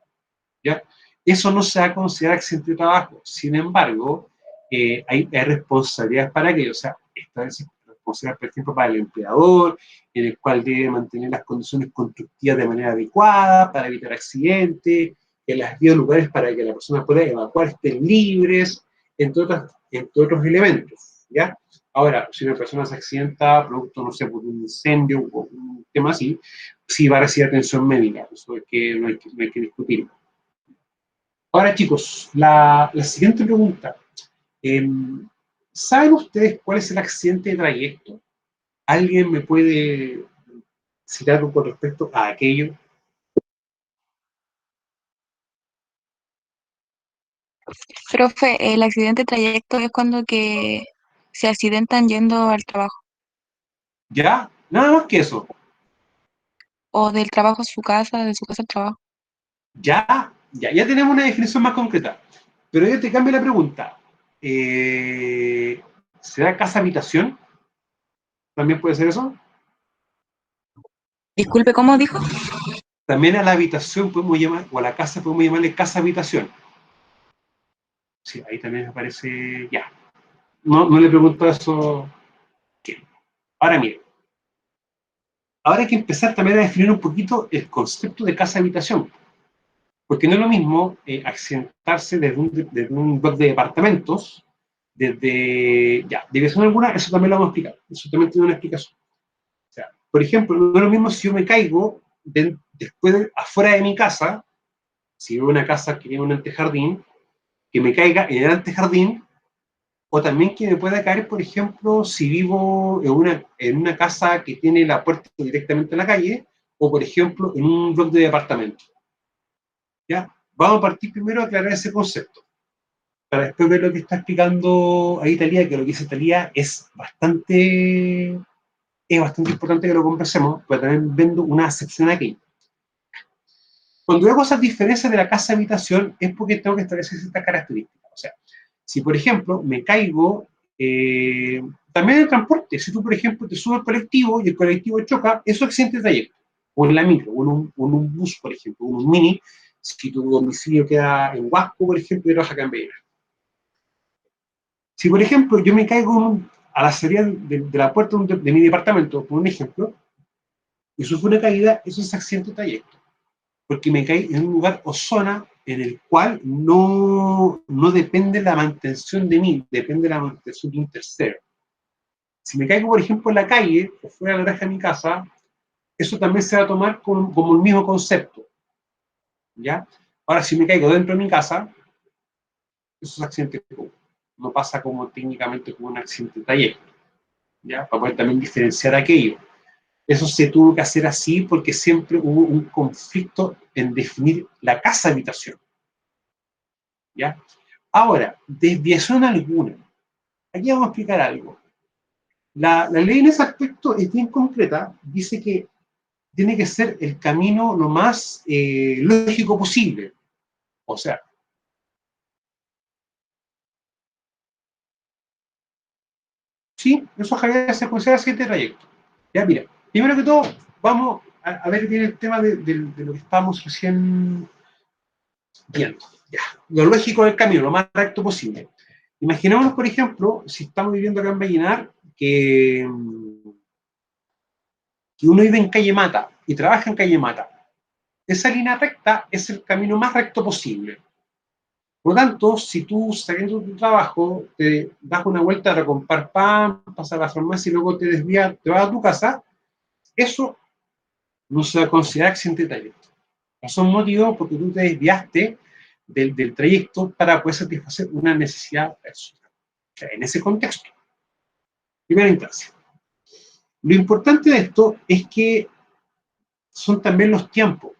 ¿ya? Eso no se va a considerar accidente de trabajo. Sin embargo, hay responsabilidades para aquello. O sea, esta es responsabilidad, por ejemplo, para el empleador, en el cual debe mantener las condiciones constructivas de manera adecuada para evitar accidentes, que las vías lugares para que la persona pueda evacuar estén libres, entre otros elementos, ¿ya? Ahora, si una persona se accidenta producto, no sé, por un incendio o un tema así, sí va a recibir atención médica. Eso es que no hay que discutir. Ahora, chicos, la siguiente pregunta. Eh, ¿Saben ustedes cuál es el accidente de trayecto? ¿Alguien me puede citar algo con respecto a aquello? Profe, el accidente de trayecto es cuando que se accidentan yendo al trabajo ¿Ya? Nada más que eso. o del trabajo a su casa, de su casa al trabajo. Ya tenemos una definición más concreta. Pero yo te cambio la pregunta. ¿será casa-habitación? ¿También puede ser eso? Disculpe, ¿cómo dijo? También a la habitación podemos llamar, o a la casa podemos llamarle casa-habitación. Sí, ahí también aparece, ya. No, no le pregunto eso. ¿Qué? Ahora mire, ahora hay que empezar también a definir un poquito el concepto de casa-habitación. Porque no es lo mismo accidentarse desde un bloque de departamentos, desde, ya, división alguna, eso también lo vamos a explicar, eso también tiene una explicación. O sea, por ejemplo, no es lo mismo si yo me caigo afuera de mi casa, si vivo en una casa que tiene un antejardín, que me caiga en el antejardín, o también que me pueda caer, por ejemplo, si vivo en una casa que tiene la puerta directamente a la calle, o por ejemplo, en un bloque de departamentos. ¿Ya? Vamos a partir primero a aclarar ese concepto, para después ver lo que está explicando ahí Talía, que lo que dice Talía es bastante importante que lo conversemos, pero también vendo una excepción aquí. Cuando hago esas diferencias de la casa-habitación es porque tengo que establecer ciertas características. O sea, si por ejemplo me caigo, también en el transporte, si tú por ejemplo te subes al colectivo y el colectivo choca, eso es accidente de trayecto. O en la micro, o en un bus, por ejemplo, o en un mini, si tu domicilio queda en Huasco, por ejemplo, y trabajas acá en Bello. Si, por ejemplo, yo me caigo a la salida de la puerta de mi departamento, por un ejemplo, y sufro una caída, eso es accidente de trayecto, porque me caí en un lugar o zona en el cual no depende la mantención de mí, depende la mantención de un tercero. Si me caigo, por ejemplo, en la calle, o fuera de la garaje de mi casa, eso también se va a tomar como el mismo concepto, ¿ya? Ahora, si me caigo dentro de mi casa, eso es accidente común. No pasa como técnicamente como un accidente de trayecto, ¿ya? Para poder también diferenciar aquello. Eso se tuvo que hacer así porque siempre hubo un conflicto en definir la casa-habitación, ¿ya? Ahora, desviación alguna. Aquí vamos a explicar algo. La ley en ese aspecto es bien concreta. Dice que tiene que ser el camino lo más lógico posible. O sea, sí, eso Javier se considera siguiente trayecto. Ya, mira, primero que todo, vamos a ver bien el tema de lo que estamos recién viendo. Ya, lo lógico del camino, lo más recto posible. Imaginémonos, por ejemplo, si estamos viviendo acá en Vallenar, que uno vive en Calle Mata y trabaja en Calle Mata. Esa línea recta es el camino más recto posible. Por lo tanto, si tú saliendo de tu trabajo te das una vuelta a comprar pan, pasas a la farmacia y luego te desvías, te vas a tu casa, eso no se va a considerar accidente de trayecto. Son motivos porque tú te desviaste del trayecto para poder satisfacer una necesidad personal. O sea, en ese contexto, primera instancia. Lo importante de esto es que son también los tiempos.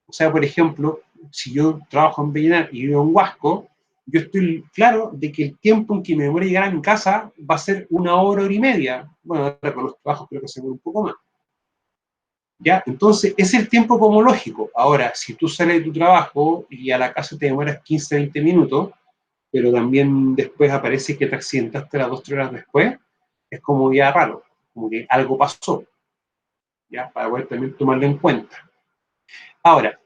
O sea, por ejemplo, si yo trabajo en Vallenar y vivo en Huasco, yo estoy claro de que el tiempo en que me demore llegar a mi casa va a ser 1 hora, hora y media. Bueno, ahora con los trabajos creo que se demora un poco más. ¿Ya? Entonces, es el tiempo como lógico. Ahora, si tú sales de tu trabajo y a la casa te demoras 15, 20 minutos, pero también después aparece que te accidentaste las 2, 3 horas después, es como ya raro, como que algo pasó, ¿ya? Para poder también tomarlo en cuenta. Ahora,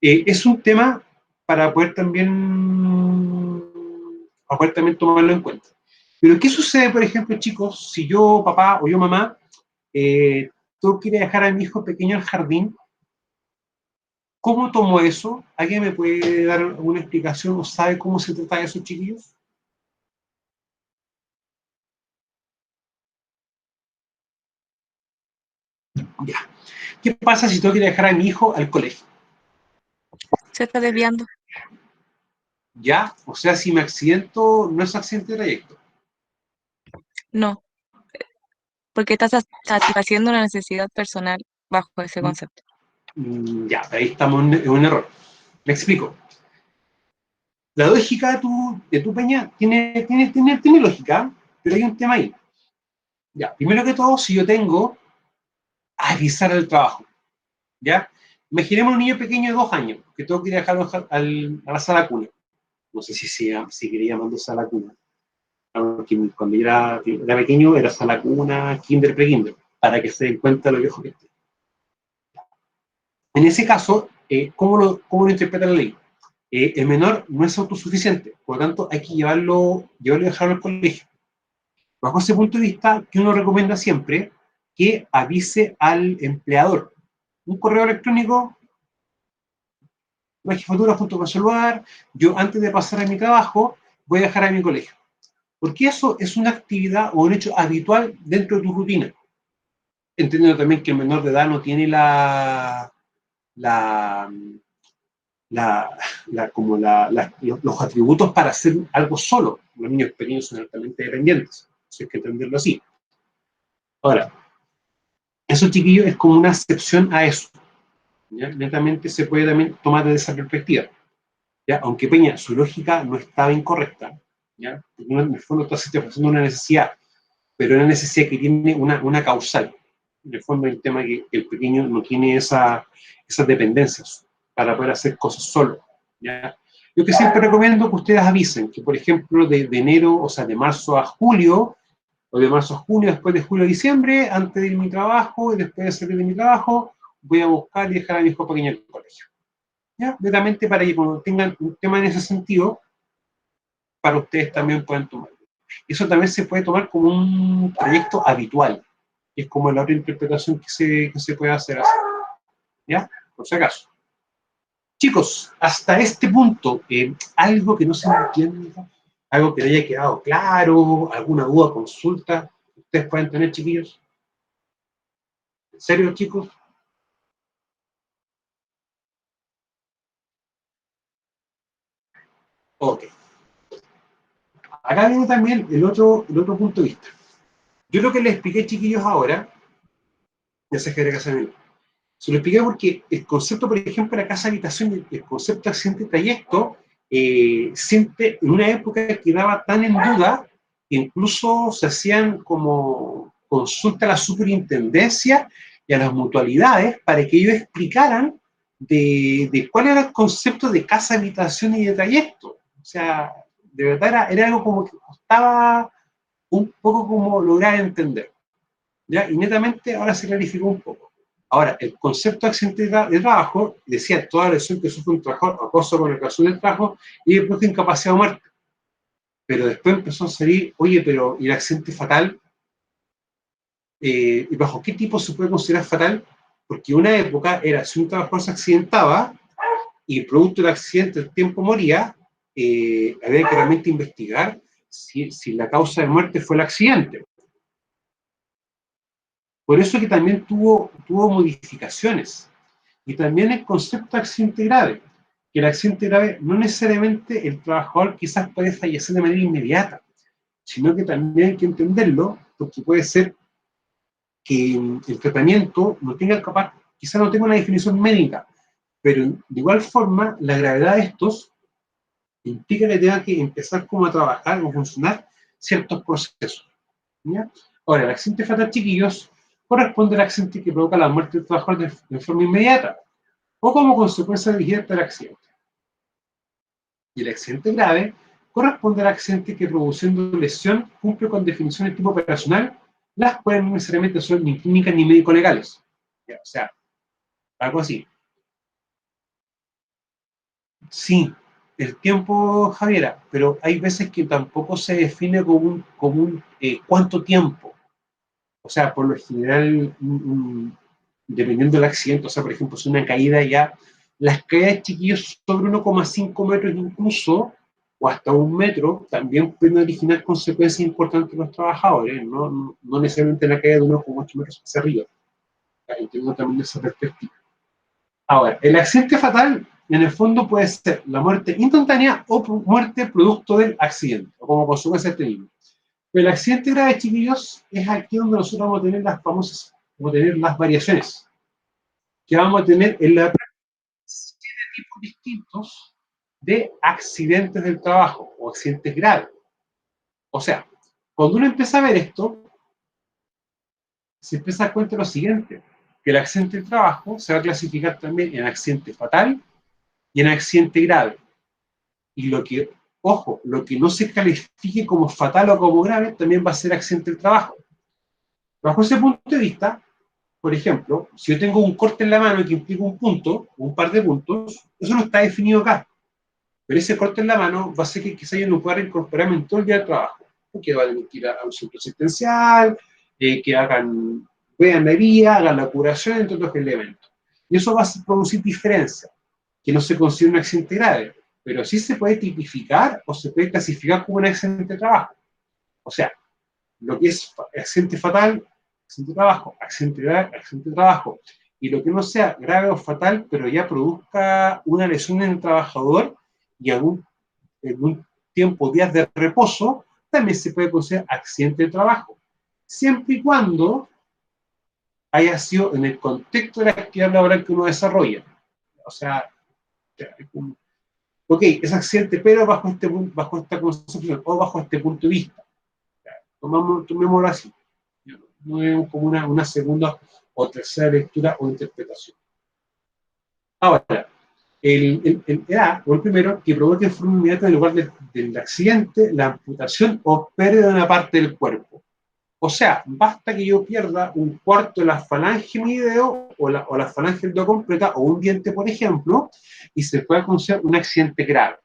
es un tema para poder también tomarlo en cuenta. Pero, ¿qué sucede, por ejemplo, chicos, si yo, papá o yo, mamá, tengo que ir a dejar a mi hijo pequeño al jardín? ¿Cómo tomo eso? ¿Alguien me puede dar alguna explicación o sabe cómo se trata de esos chiquillos? Ya. ¿Qué pasa si tengo que ir a dejar a mi hijo al colegio? Se está desviando. Ya, o sea, si me accidento, no es accidente de trayecto. No, porque estás satisfaciendo una necesidad personal bajo ese concepto. Ya, ahí estamos en un error. Me explico. La lógica de tu peña tiene lógica, pero hay un tema ahí. Ya, primero que todo, si yo tengo a avisar al trabajo, ¿ya? Imaginemos un niño pequeño de 2 años, que tengo que ir a dejarlo a la sala cuna. No sé si quería llamando sala cuna. Aunque cuando yo era pequeño era sala cuna, kinder, pre-kinder, para que se den cuenta lo viejo que estoy. En ese caso, ¿cómo lo interpreta la ley? El menor no es autosuficiente, por lo tanto hay que llevarlo y dejarlo al colegio. Bajo ese punto de vista, que uno recomienda siempre que avise al empleador. Un correo electrónico, jefatura.concelular, yo antes de pasar a mi trabajo voy a dejar a mi colegio. Porque eso es una actividad o un hecho habitual dentro de tu rutina. Entendiendo también que el menor de edad no tiene los atributos para hacer algo solo. Los niños pequeños son altamente dependientes. Eso hay que entenderlo así. Ahora, eso, chiquillo, es como una excepción a eso. ¿Ya? Netamente se puede también tomar desde esa perspectiva. ¿Ya? Aunque Peña, su lógica no estaba incorrecta. ¿Ya? En el fondo está satisfaciendo una necesidad, pero una necesidad que tiene una causal. En el fondo, el tema que el pequeño no tiene esas dependencias para poder hacer cosas solo. ¿Ya? Yo que siempre recomiendo que ustedes avisen que, por ejemplo, de enero, o sea, de marzo a julio, o de marzo a junio, después de julio a diciembre, antes de ir a mi trabajo y después de salir de mi trabajo, voy a buscar y dejar a mi hijo pequeño en el colegio. ¿Ya? Netamente para que cuando tengan un tema en ese sentido, para ustedes también puedan tomarlo. Eso también se puede tomar como un trayecto habitual, que es como la otra interpretación que se puede hacer así. ¿Ya? Por si acaso. Chicos, hasta este punto, algo que no se entienda, algo que no haya quedado claro, alguna duda, consulta, ustedes pueden tener, chiquillos. ¿En serio, chicos? Ok. Acá viene también el otro punto de vista. Yo lo que les expliqué, chiquillos, ahora, ya se genera casamiento. Se lo expliqué porque el concepto, por ejemplo, de la casa habitación, el concepto de accidente de trayecto, siempre en una época quedaba tan en duda que incluso se hacían como consulta a la superintendencia y a las mutualidades para que ellos explicaran de cuál era el concepto de casa habitación y de trayecto. O sea, de verdad era algo como que costaba un poco como lograr entender. ¿Ya? Y netamente ahora se clarificó un poco. Ahora, el concepto de accidente de trabajo decía toda lesión que sufre un trabajador a causa por ocasión del trabajo y después de incapacidad o muerte. Pero después empezó a salir, oye, pero ¿y el accidente fatal? ¿Y bajo qué tipo se puede considerar fatal? Porque una época era si un trabajador se accidentaba y producto del accidente el tiempo moría, había que realmente investigar si la causa de muerte fue el accidente. Por eso que también tuvo modificaciones. Y también el concepto de accidente grave, que el accidente grave no necesariamente el trabajador quizás puede fallecer de manera inmediata, sino que también hay que entenderlo, porque puede ser que el tratamiento no tenga capaz, quizás no tenga una definición médica, pero de igual forma la gravedad de estos implica que tenga que empezar como a trabajar o funcionar ciertos procesos. ¿Ya? Ahora, el accidente fatal, chiquillos, corresponde al accidente que provoca la muerte del trabajador de forma inmediata o como consecuencia directa del accidente. Y el accidente grave corresponde al accidente que produciendo lesión cumple con definiciones de tipo operacional, las cuales no necesariamente son ni clínicas ni médico-legales. O sea, algo así. Sí, el tiempo, Javiera, pero hay veces que tampoco se define como un cuánto tiempo. O sea, por lo general, dependiendo del accidente, o sea, por ejemplo, si una caída ya, las caídas, chiquillos, sobre 1,5 metros incluso, o hasta 1 metro, también pueden originar consecuencias importantes en los trabajadores, no necesariamente la caída de 1,8 metros hacia arriba. Entiendo también esa perspectiva. Ahora, el accidente fatal, en el fondo, puede ser la muerte instantánea o muerte producto del accidente, o como consecuencia de este mismo. Pero el accidente grave, chiquillos, es aquí donde nosotros vamos a tener las famosas, vamos a tener las variaciones, que vamos a tener en la 7 tipos distintos de accidentes del trabajo o accidentes graves. O sea, cuando uno empieza a ver esto, se empieza a dar cuenta de lo siguiente, que el accidente del trabajo se va a clasificar también en accidente fatal y en accidente grave. Y lo que Ojo, lo que no se califique como fatal o como grave también va a ser accidente del trabajo. Bajo ese punto de vista, por ejemplo, si yo tengo un corte en la mano que implica un punto, un par de puntos, eso no está definido acá. Pero ese corte en la mano va a hacer que quizá yo no pueda reincorporarme en todo el día de trabajo. Porque va a tener que ir a un centro asistencial, que vean la herida, hagan la curación, entre otros elementos. Y eso va a producir diferencia, que no se considera un accidente grave, pero sí se puede tipificar o se puede clasificar como un accidente de trabajo. O sea, lo que es accidente fatal, accidente de trabajo, accidente grave, accidente de trabajo. Y lo que no sea grave o fatal, pero ya produzca una lesión en el trabajador y algún tiempo, días de reposo, también se puede considerar accidente de trabajo. Siempre y cuando haya sido en el contexto de la actividad laboral que uno desarrolla. O sea, ok, es accidente, pero bajo esta concepción o bajo este punto de vista. Tomémoslo así. No es como una segunda o tercera lectura o interpretación. Ahora, el A, o el primero, que provoque de forma inmediata en lugar del accidente, la amputación o pérdida de una parte del cuerpo. O sea, basta que yo pierda un cuarto de la falange de mi dedo o la falange del dedo completa o un diente, por ejemplo, y se puede considerar un accidente grave.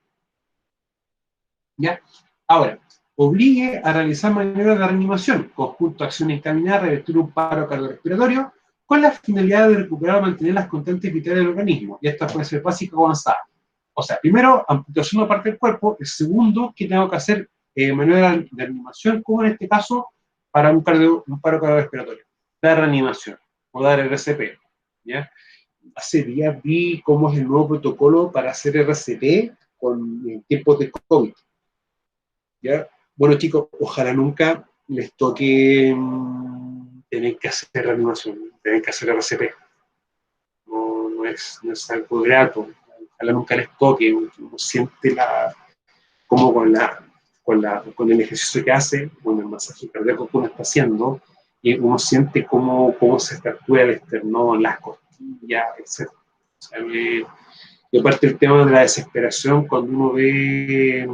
¿Ya? Ahora, obligue a realizar maniobras de reanimación, conjunto de acción encaminada a revertir un paro cardiorrespiratorio, con la finalidad de recuperar o mantener las constantes vitales del organismo. Y esta puede ser básica o avanzada. O sea, primero, amputación de parte del cuerpo. El segundo, que tengo que hacer maniobras de reanimación, como en este caso, para un paro cardiorrespiratorio. Dar reanimación o dar RCP. ¿Ya? Hace días vi cómo es el nuevo protocolo para hacer RCP con tiempos de COVID. ¿Ya? Bueno, chicos, ojalá nunca les toque tener que hacer reanimación, tener que hacer RCP. No es algo grato. Ojalá nunca les toque. Uno siente como con el ejercicio que hace, con el masaje cardíaco que uno está haciendo, y uno siente cómo se fractura el esternón, las costillas, etc. O sea, y aparte el tema de la desesperación, cuando uno ve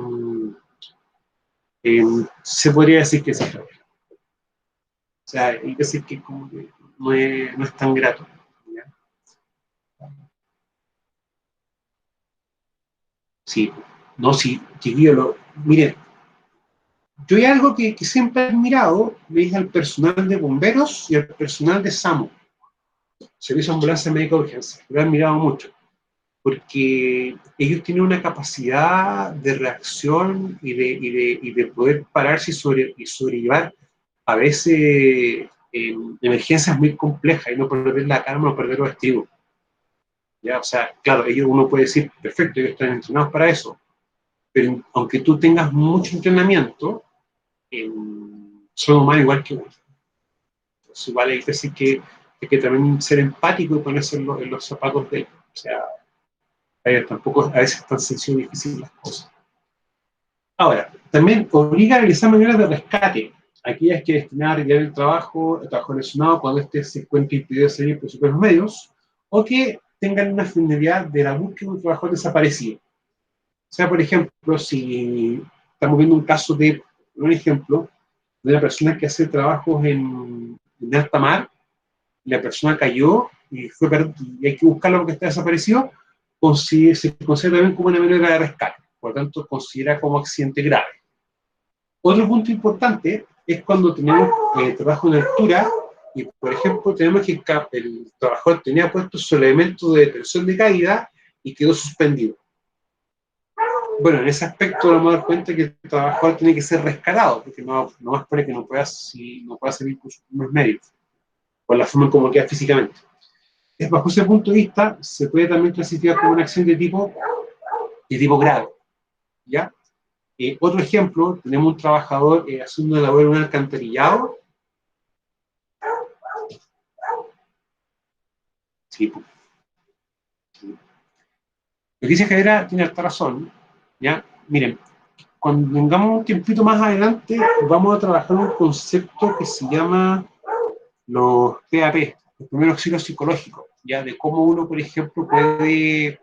se podría decir que es extraño. O sea, hay que decir que como que no es tan grato. ¿Ya? Sí, no, sí, chiquillo, miren, yo hay algo que siempre he admirado, veis al personal de bomberos y al personal de SAMU, Servicio de Ambulancia Médica de Urgencia, lo he admirado mucho, porque ellos tienen una capacidad de reacción y de poder pararse y sobrellevar a veces emergencias muy complejas y no perder la calma, no perder los estribos. ¿Ya? O sea, claro, uno puede decir, perfecto, ellos están entrenados para eso, pero aunque tú tengas mucho entrenamiento, son humanos igual que uno. Entonces, igual hay que decir que hay que también ser empático y ponerse en los zapatos de ellos. O sea, tampoco a veces es tan sencillo y difícil las cosas. Ahora, también obliga a realizar maneras de rescate, aquellas que destinan a retirar el trabajo lesionado cuando éste se encuentre impedido de seguir por sus propios medios, o que tengan una finalidad de la búsqueda de un trabajador desaparecido. O sea, por ejemplo, si estamos viendo un ejemplo, de una persona que hace trabajos en alta mar, la persona cayó y hay que buscarlo porque está desaparecido, se considera también como una manera de rescate, por lo tanto, considera como accidente grave. Otro punto importante es cuando tenemos trabajo en altura y, por ejemplo, tenemos que el trabajador tenía puesto su elemento de detención de caída y quedó suspendido. Bueno, en ese aspecto vamos a dar cuenta que el trabajador tiene que ser rescatado, porque no más pone que no pueda seguir con sus medios, por la forma en cómo queda físicamente. Bajo ese punto de vista, se puede también clasificar como una acción de tipo grave. ¿Ya? Otro ejemplo, tenemos un trabajador haciendo una labor en un alcantarillado. Sí, pues. Sí. Lo que dice Javiera tiene harta razón. ¿Ya? Miren, cuando tengamos un tiempito más adelante, vamos a trabajar un concepto que se llama los PAP, los primeros auxilios psicológicos, ¿ya? De cómo uno, por ejemplo, puede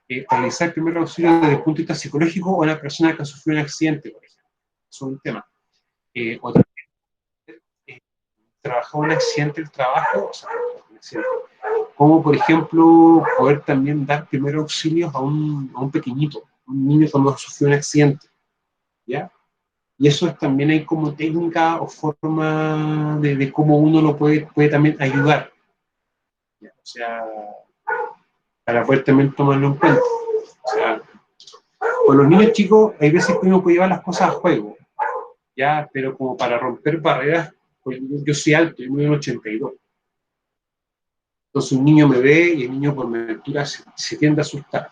realizar primer auxilio desde el punto de vista psicológico a una persona que ha sufrido un accidente, por ejemplo. Eso es un tema. O también trabajar un accidente del trabajo, o sea, un accidente, como por ejemplo poder también dar primeros auxilios a un pequeñito, un niño cuando ha sufrido un accidente, ¿ya? Y eso es, también hay como técnica o forma de cómo uno lo puede también ayudar, ¿ya? O sea, para poder también tomarlo en cuenta. O sea, con los niños chicos hay veces que uno puede llevar las cosas a juego, ¿ya? Pero como para romper barreras, pues yo soy alto, yo mido 1,82. Entonces un niño me ve y el niño por mi altura se tiende a asustar.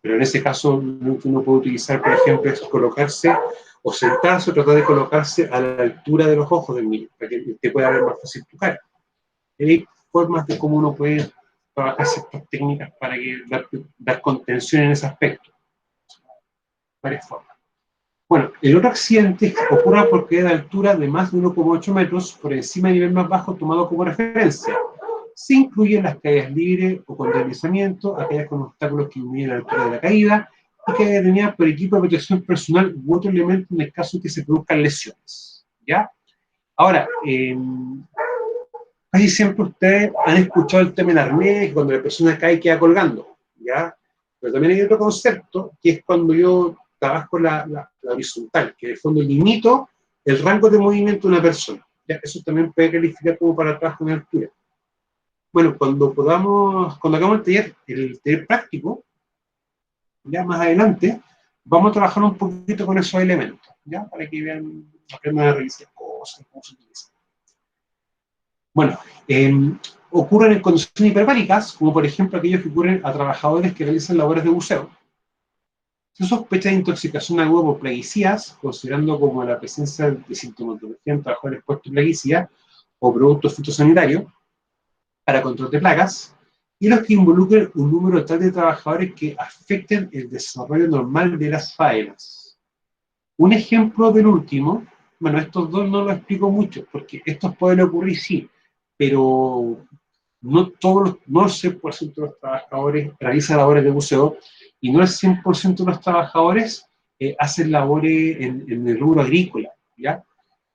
Pero en ese caso lo que uno puede utilizar, por ejemplo, es colocarse o sentarse o tratar de colocarse a la altura de los ojos del niño, para que te pueda ver más fácil tu cara. Hay formas de cómo uno puede trabajar ciertas técnicas para que dar contención en ese aspecto. Varias formas. Bueno, el otro accidente ocurre porque es de altura de más de 1,8 metros por encima del nivel más bajo tomado como referencia. Se incluyen las caídas libres o con deslizamiento, aquellas con obstáculos que disminuyen la altura de la caída y que determinadas por equipo de protección personal u otro elemento en el caso de que se produzcan lesiones. ¿Ya? Ahora, casi siempre ustedes han escuchado el tema del arnés, cuando la persona cae y queda colgando. ¿Ya? Pero también hay otro concepto, que es cuando yo trabajo la horizontal, que en el fondo limito el rango de movimiento de una persona. ¿Ya? Eso también puede calificar como para trabajo en altura. Bueno, cuando hagamos el taller práctico, ya más adelante, vamos a trabajar un poquito con esos elementos, ya, para que vean, aprendan a revisar cosas, cómo se utilizan. Bueno, ocurren en condiciones hiperbáricas, como por ejemplo aquellos que ocurren a trabajadores que realizan labores de buceo. Se sospecha de intoxicación aguda por plaguicidas, considerando como la presencia de sintomatología en trabajadores expuestos a plaguicidas o productos fitosanitarios para control de plagas, y los que involucren un número tal de trabajadores que afecten el desarrollo normal de las faenas. Un ejemplo del último, bueno, estos dos no lo explico mucho, porque estos pueden ocurrir sí, pero no el 100% de los trabajadores realizan labores de buceo, y no el 100% de los trabajadores hacen labores en el rubro agrícola, ¿ya?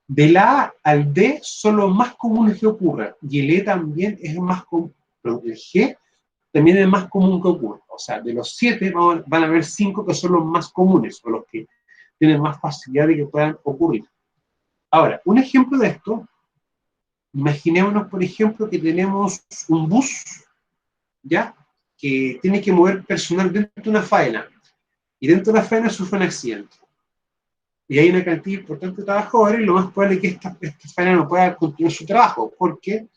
De la A al D son los más comunes que ocurran, y el E también es el más común, pero el G también es el más común que ocurra. O sea, de los 7 van a haber 5 que son los más comunes, o los que tienen más facilidad de que puedan ocurrir. Ahora, un ejemplo de esto, imaginémonos, por ejemplo, que tenemos un bus, ¿ya? Que tiene que mover personal dentro de una faena, y dentro de la faena sufre un accidente. Y hay una cantidad importante de trabajadores, y lo más probable es que esta faena no pueda continuar su trabajo, porque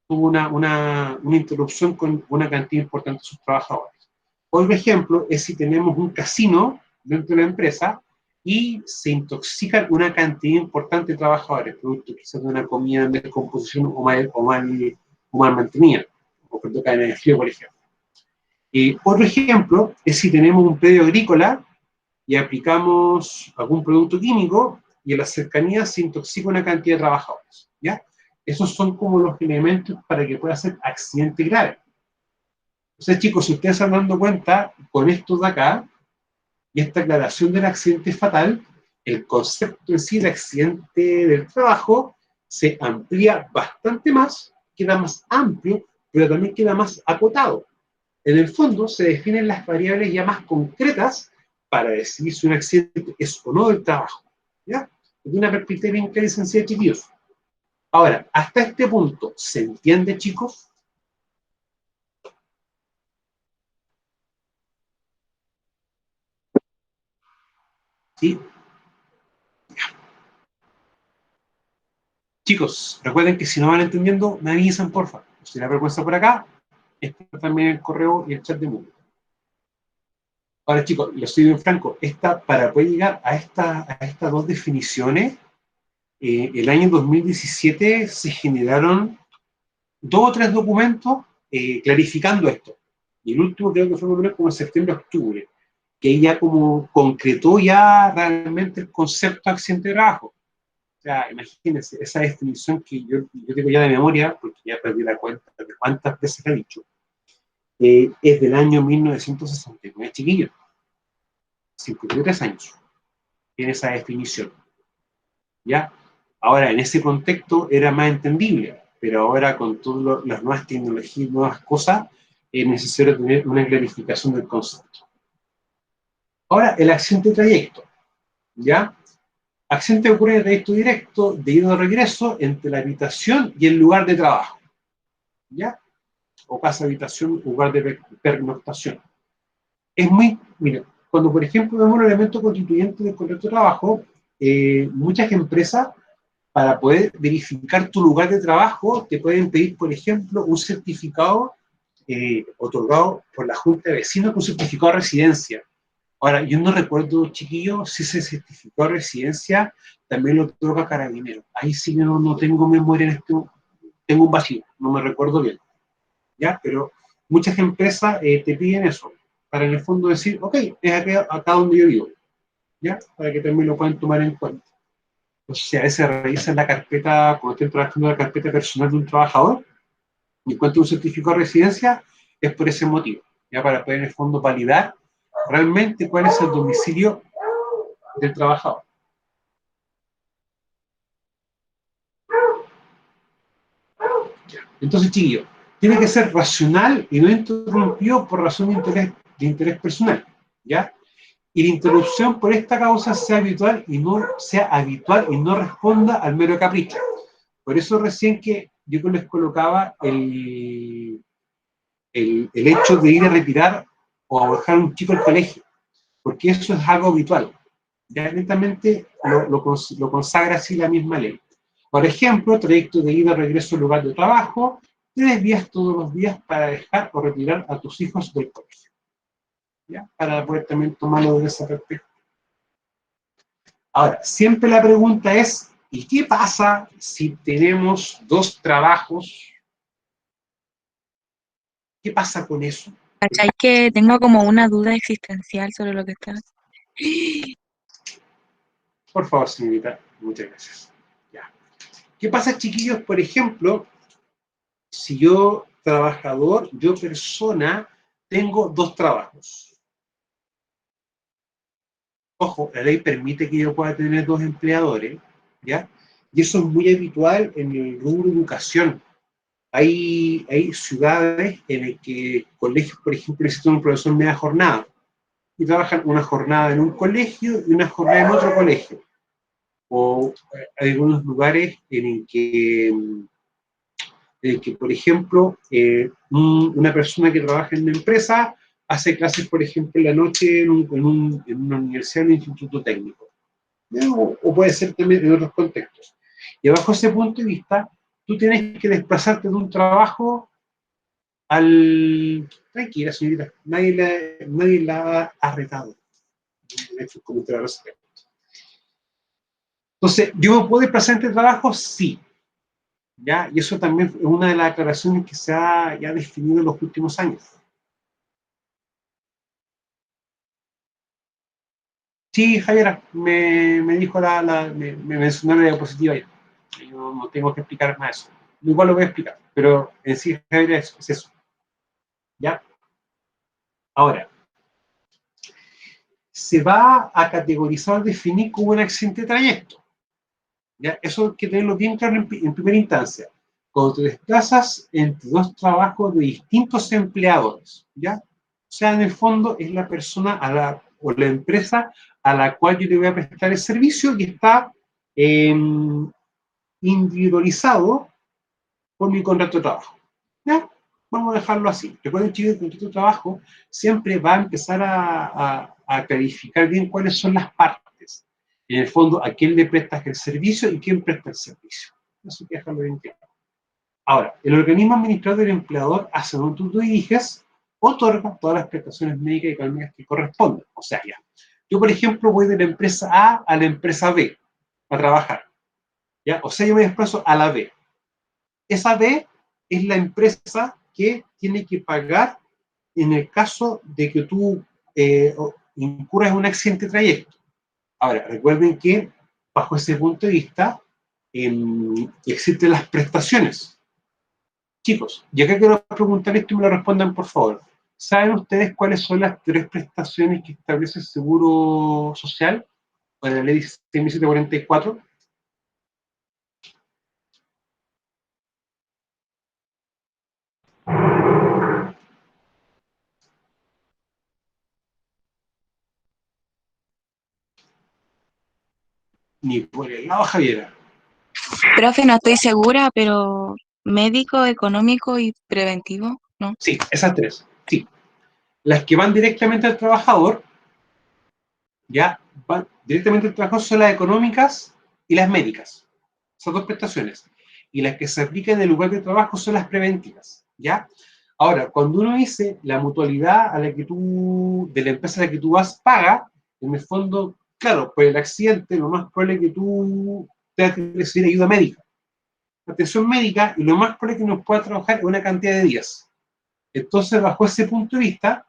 tuvo una interrupción con una cantidad importante de sus trabajadores. Otro ejemplo es si tenemos un casino dentro de la empresa y se intoxican una cantidad importante de trabajadores, producto quizás de una comida en descomposición o mal mantenida, o que toca energía, por ejemplo. Otro ejemplo es si tenemos un predio agrícola y aplicamos algún producto químico y en la cercanía se intoxica una cantidad de trabajadores, ¿ya? Esos son como los elementos para que pueda ser accidente grave. Entonces, chicos, si ustedes se están dando cuenta, con esto de acá, y esta aclaración del accidente fatal, el concepto en sí de accidente del trabajo se amplía bastante más, queda más amplio, pero también queda más acotado. En el fondo, se definen las variables ya más concretas para decidir si un accidente es o no del trabajo. ¿Ya? De una perspectiva bien clara y sencilla, chiquillos. Ahora, hasta este punto, ¿se entiende, chicos? ¿Sí? Chicos, recuerden que si no van entendiendo, me avisan, porfa. Si la vergüenza por acá, está también el correo y el chat de Moodle. Ahora, chicos, les soy bien franco, para poder llegar a estas dos definiciones, el año 2017 se generaron 2 o 3 documentos clarificando esto. Y el último creo que fue más o menos como en septiembre-octubre, que ya como concretó ya realmente el concepto de accidente de trabajo. O sea, imagínense, esa definición que yo tengo ya de memoria, porque ya perdí la cuenta de cuántas veces la he dicho. es del año 1969, chiquillos. 53 años tiene esa definición. ¿Ya? Ahora, en ese contexto era más entendible, pero ahora con todas las nuevas tecnologías, nuevas cosas, es necesario tener una clarificación del concepto. Ahora, el accidente de trayecto, ¿ya? Accidente ocurre en el trayecto directo de ida o regreso entre la habitación y el lugar de trabajo, ¿ya? O casa, habitación, lugar de pernoctación. Es muy, mira, cuando por ejemplo vemos un elemento constituyente del contrato de trabajo, muchas empresas, para poder verificar tu lugar de trabajo, te pueden pedir, por ejemplo, un certificado otorgado por la Junta de Vecinos, un certificado de residencia. Ahora, yo no recuerdo, chiquillo, si ese certificado de residencia también lo otorga Carabineros. Ahí sí que no tengo memoria en esto, tengo un vacío, no me recuerdo bien. ¿Ya? Pero muchas empresas te piden eso, para en el fondo decir, ok, es acá donde yo vivo, ¿ya? Para que también lo puedan tomar en cuenta. Entonces, si a veces revisan la carpeta, cuando estén trabajando en la carpeta personal de un trabajador, y encuentran un certificado de residencia, es por ese motivo, ya para poder en el fondo validar realmente cuál es el domicilio del trabajador. Entonces, chiquillo, tiene que ser racional y no interrumpido por razón de interés personal, ¿ya? Y la interrupción por esta causa sea habitual y no responda al mero capricho. Por eso recién que yo les colocaba el hecho de ir a retirar o a dejar a un chico al colegio, porque eso es algo habitual. Ya lentamente lo consagra así la misma ley. Por ejemplo, trayecto de ida o regreso al lugar de trabajo, te desvías todos los días para dejar o retirar a tus hijos del colegio. ¿Ya? Para poder también tomarlo desde esa perspectiva. Ahora, siempre la pregunta es, ¿y qué pasa si tenemos dos trabajos? ¿Qué pasa con eso? ¿Cachai? Que tengo como una duda existencial sobre lo que está. Por favor, señorita, muchas gracias. Ya. ¿Qué pasa, chiquillos? Por ejemplo, si yo, trabajador, yo persona, tengo dos trabajos. Ojo, la ley permite que yo pueda tener dos empleadores, ¿ya? Y eso es muy habitual en el rubro de educación. Hay ciudades en las que colegios, por ejemplo, necesitan un profesor media jornada y trabajan una jornada en un colegio y una jornada en otro colegio. O hay algunos lugares en que por ejemplo, una persona que trabaja en una empresa hace clases, por ejemplo, en la noche en una universidad, en un instituto técnico. O puede ser también en otros contextos. Y bajo ese punto de vista, tú tienes que desplazarte de un trabajo al... Tranquila, señorita, nadie la ha retado. Entonces, ¿yo me puedo desplazar entre trabajos? Sí. ¿Ya? Y eso también es una de las aclaraciones que se ha ya definido en los últimos años. Sí, Javiera, me dijo me mencionó la diapositiva ya. Yo no tengo que explicar más eso. Igual lo voy a explicar, pero en sí, Javiera, es eso. ¿Ya? Ahora, se va a categorizar, definir como un accidente de trayecto. ¿Ya? Eso hay que tenerlo bien claro en primera instancia. Cuando te desplazas entre dos trabajos de distintos empleadores, ¿ya? O sea, en el fondo es la persona o la empresa a la cual yo le voy a prestar el servicio y está individualizado por mi contrato de trabajo. ¿Ya? Vamos a dejarlo así. Recuerden, chicos, el contrato de trabajo siempre va a empezar a clarificar bien cuáles son las partes. En el fondo, a quién le prestas el servicio y quién presta el servicio. Eso hay que dejarlo bien claro. Ahora, el organismo administrador del empleador, hace donde tú te diriges, otorga todas las prestaciones médicas y económicas que corresponden. O sea, ya. Yo, por ejemplo, voy de la empresa A la empresa B a trabajar. ¿Ya? O sea, yo me desplazo a la B. Esa B es la empresa que tiene que pagar en el caso de que tú incurras en un accidente de trayecto. Ahora, recuerden que bajo ese punto de vista existen las prestaciones. Chicos, y acá quiero preguntar esto y me lo respondan por favor. ¿Saben ustedes cuáles son las 3 prestaciones que establece el Seguro Social para la ley 6.744? Ni por el lado, Javiera. Profe, no estoy segura, pero médico, económico y preventivo, ¿no? Sí, esas 3. Sí. Las que van directamente al trabajador, ya van directamente al trabajador son las económicas y las médicas. Esas 2 prestaciones. Y las que se aplican en el lugar de trabajo son las preventivas, ¿ya? Ahora, cuando uno dice la mutualidad a la que tú, de la empresa a la que tú vas, paga, en el fondo, claro, por el accidente, lo más probable es que tú tengas que recibir ayuda médica, atención médica, y lo más probable es que no puedas trabajar en una cantidad de días. Entonces, bajo ese punto de vista,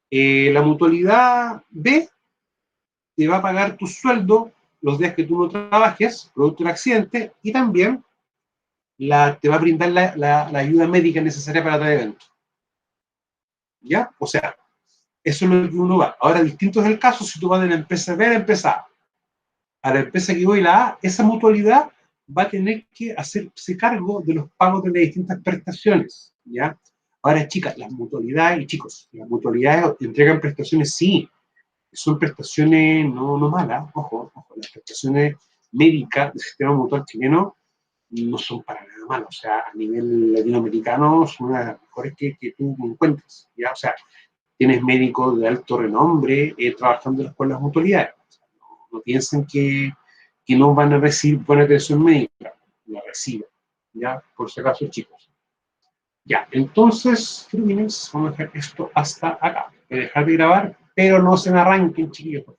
la mutualidad B te va a pagar tu sueldo los días que tú no trabajes, producto del accidente, y también te va a brindar la ayuda médica necesaria para tal evento. ¿Ya? O sea, eso es lo que uno va. Ahora, distinto es el caso si tú vas de la empresa B a la empresa A. A la empresa que voy, la A, esa mutualidad va a tener que hacerse cargo de los pagos de las distintas prestaciones. ¿Ya? Ahora, chicas, las mutualidades, y chicos, las mutualidades entregan prestaciones, sí, son prestaciones no malas, ojo, las prestaciones médicas del sistema mutual chileno no son para nada malas, o sea, a nivel latinoamericano son una de las mejores que tú encuentres, ¿ya? O sea, tienes médicos de alto renombre trabajando en las mutualidades, o sea, no piensen que no van a recibir buena atención médica, la reciben, ¿ya? Por si acaso, chicos. Ya, entonces, vamos a dejar esto hasta acá. Voy a dejar de grabar, pero no se me arranquen, chiquillos.